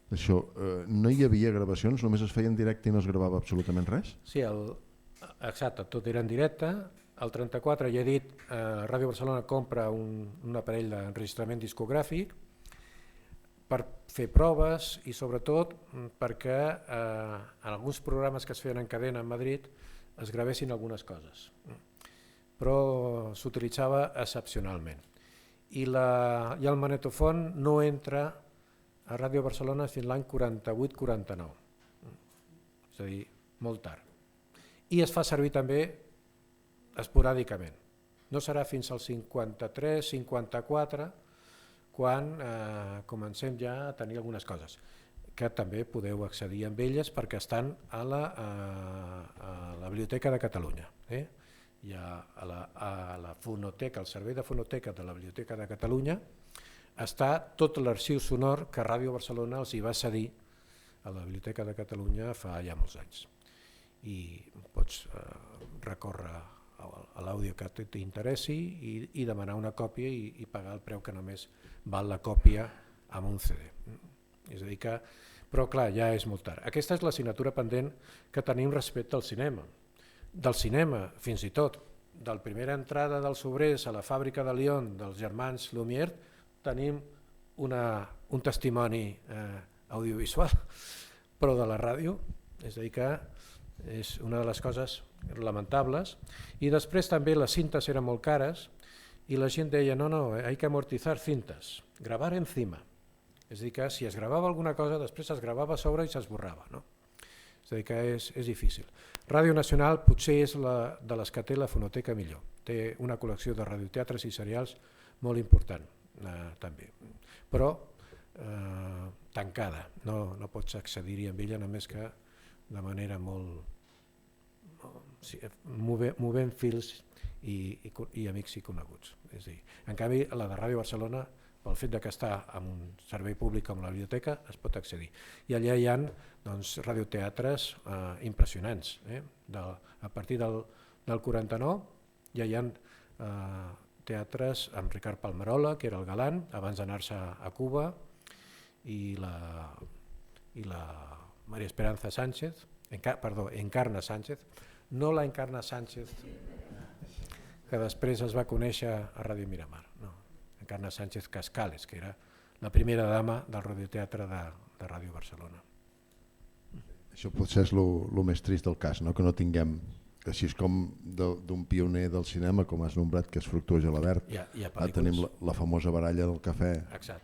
d'això. No hi havia gravacions, només es feia en directe i no es gravava absolutament res? Sí, exacte, tot era en directe. El 34, ja he dit, Ràdio Barcelona compra un aparell d'enregistrament discogràfic per fer proves i sobretot perquè en alguns programes que es feien en cadena a Madrid es gravessin algunes coses, però s'utilitzava excepcionalment. I el magnetofon no entra a Ràdio Barcelona fins l'any 48-49, és a dir, molt tard. I es fa servir també esporàdicament. No serà fins al 53-54 quan comencem ja a tenir algunes coses, que també podeu accedir amb elles perquè estan a la Biblioteca de Catalunya. Hi ha a la fonoteca, el servei de fonoteca de la Biblioteca de Catalunya, està tot l'arxiu sonor que Ràdio Barcelona els hi va cedir a la Biblioteca de Catalunya fa ja molts anys. I pots recórrer a l'àudio que t'interessi i demanar una còpia i pagar el preu que només val la còpia amb un CD. És a dir que, però clar, ja és molt tard. Aquesta és l'assignatura pendent que tenim respecte al cinema. Del cinema, fins i tot, de la primera entrada dels obrers a la fàbrica de Lyon dels germans Lumière, tenim un testimoni audiovisual, però de la ràdio, és a dir que és una de les coses lamentables. I després també les cintes eren molt cares i la gent deia no, hay que amortizar cintas, grabar encima. És a dir, que si es gravava alguna cosa, després es gravava a sobre i s'esborrava. No? És a dir, que és difícil. Ràdio Nacional potser és de les que té la fonoteca millor. Té una col·lecció de radioteatres i serials molt important, també. Però tancada, no pots accedir-hi amb ella només que de manera molt movent fils i amics i coneguts. És a dir, en canvi, la de Ràdio Barcelona, pel fet que està en un servei públic com la biblioteca, es pot accedir. I allà hi ha radioteatres impressionants. A partir del 49 ja hi ha teatres amb Ricard Palmerola, que era el galant, abans d'anar-se a Cuba, i la María Esperanza Sánchez, Encarna Sánchez, no la Encarna Sánchez que després es va conèixer a Ràdio Miramar, no. Encarna Sánchez Cascales, que era la primera dama del radioteatre de Ràdio Barcelona. Això potser és el més trist del cas, no? Que no tinguem, així com d'un pioner del cinema, com has nombrat, que és Fructuós Gelabert. Tenim la famosa baralla del cafè,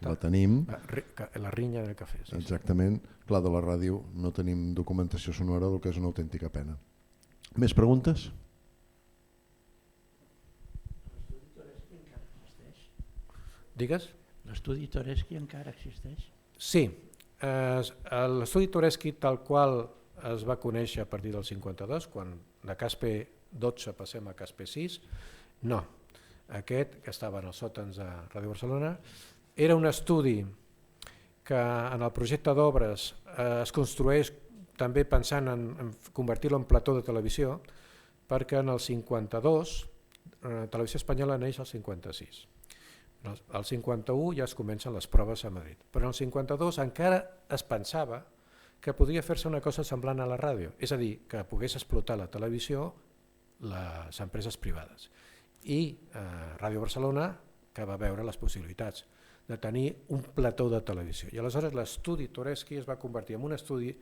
la tenim. La rinya del cafè. Exactament. Clar, de la ràdio no tenim documentació sonora, del que és una autèntica pena. Més preguntes? Digues? L'estudi Toreschi encara existeix? Sí. L'estudi Toreschi, tal qual es va conèixer a partir del 52, quan de Caspe 12 passem a Caspe 6, no. Aquest, que estava en els sòtans de Ràdio Barcelona, era un estudi que en el projecte d'obres es construeix també pensant en convertir-lo en plató de televisió, perquè en el 52, Televisió Espanyola neix al 56. Al 51 ja es comencen les proves a Madrid, però en el 52 encara es pensava que podria fer-se una cosa semblant a la ràdio, és a dir, que pogués explotar la televisió les empreses privades. I Ràdio Barcelona, que va veure les possibilitats de tenir un plató de televisió. I aleshores l'estudi Toreschi es va convertir en un estudi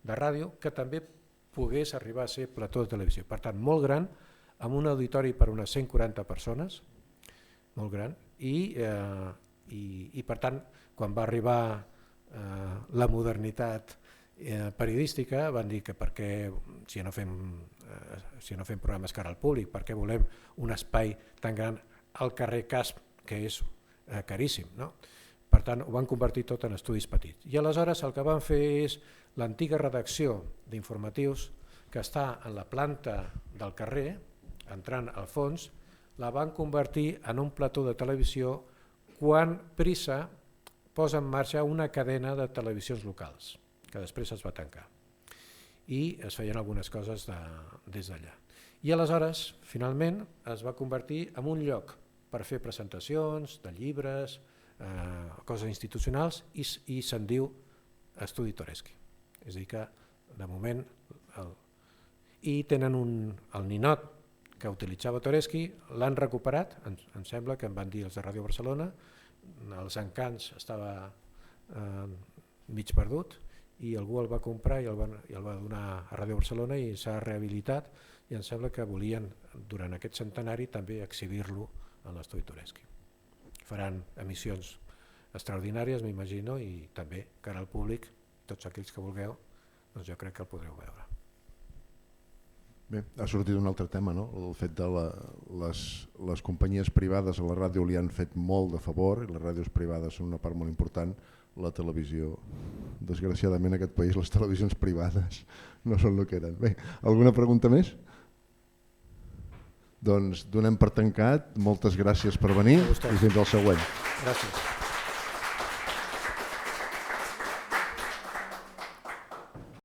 de ràdio que també pogués arribar a ser plató de televisió. Per tant, molt gran, amb un auditori per unes 140 persones, molt gran, i per tant, quan va arribar la modernitat periodística, van dir que perquè, si no fem programes cara al públic, perquè volem un espai tan gran al carrer Casp, que és caríssim, no? Per tant, ho van convertir tot en estudis petits. I aleshores el que van fer és l'antiga redacció d'informatius, que està en la planta del carrer, entrant al fons, la van convertir en un plató de televisió quan Prisa posa en marxa una cadena de televisions locals, que després es va tancar. I es feien algunes coses des d'allà. I aleshores, finalment, es va convertir en un lloc per fer presentacions de llibres, coses institucionals, i se'n diu Estudi Toreschi. És a dir que, de moment, i tenen el ninot que utilitzava Toreschi, l'han recuperat, em sembla que em van dir els de Ràdio Barcelona, els encants estava mig perdut, i algú el va comprar i el va donar a Ràdio Barcelona i s'ha rehabilitat, i em sembla que volien, durant aquest centenari, també exhibir-lo a l'estudi Toreschi. Faran emissions extraordinàries, m'imagino, i també, cara al públic, tots aquells que vulgueu, doncs jo crec que el podreu veure. Bé, ha sortit un altre tema, no? El fet de les companyies privades a la ràdio li han fet molt de favor, i les ràdios privades són una part molt important, la televisió. Desgraciadament en aquest país les televisions privades no són el que eren. Bé, alguna pregunta més? Doncs donem per tancat, moltes gràcies per venir i fins al següent. Gràcies.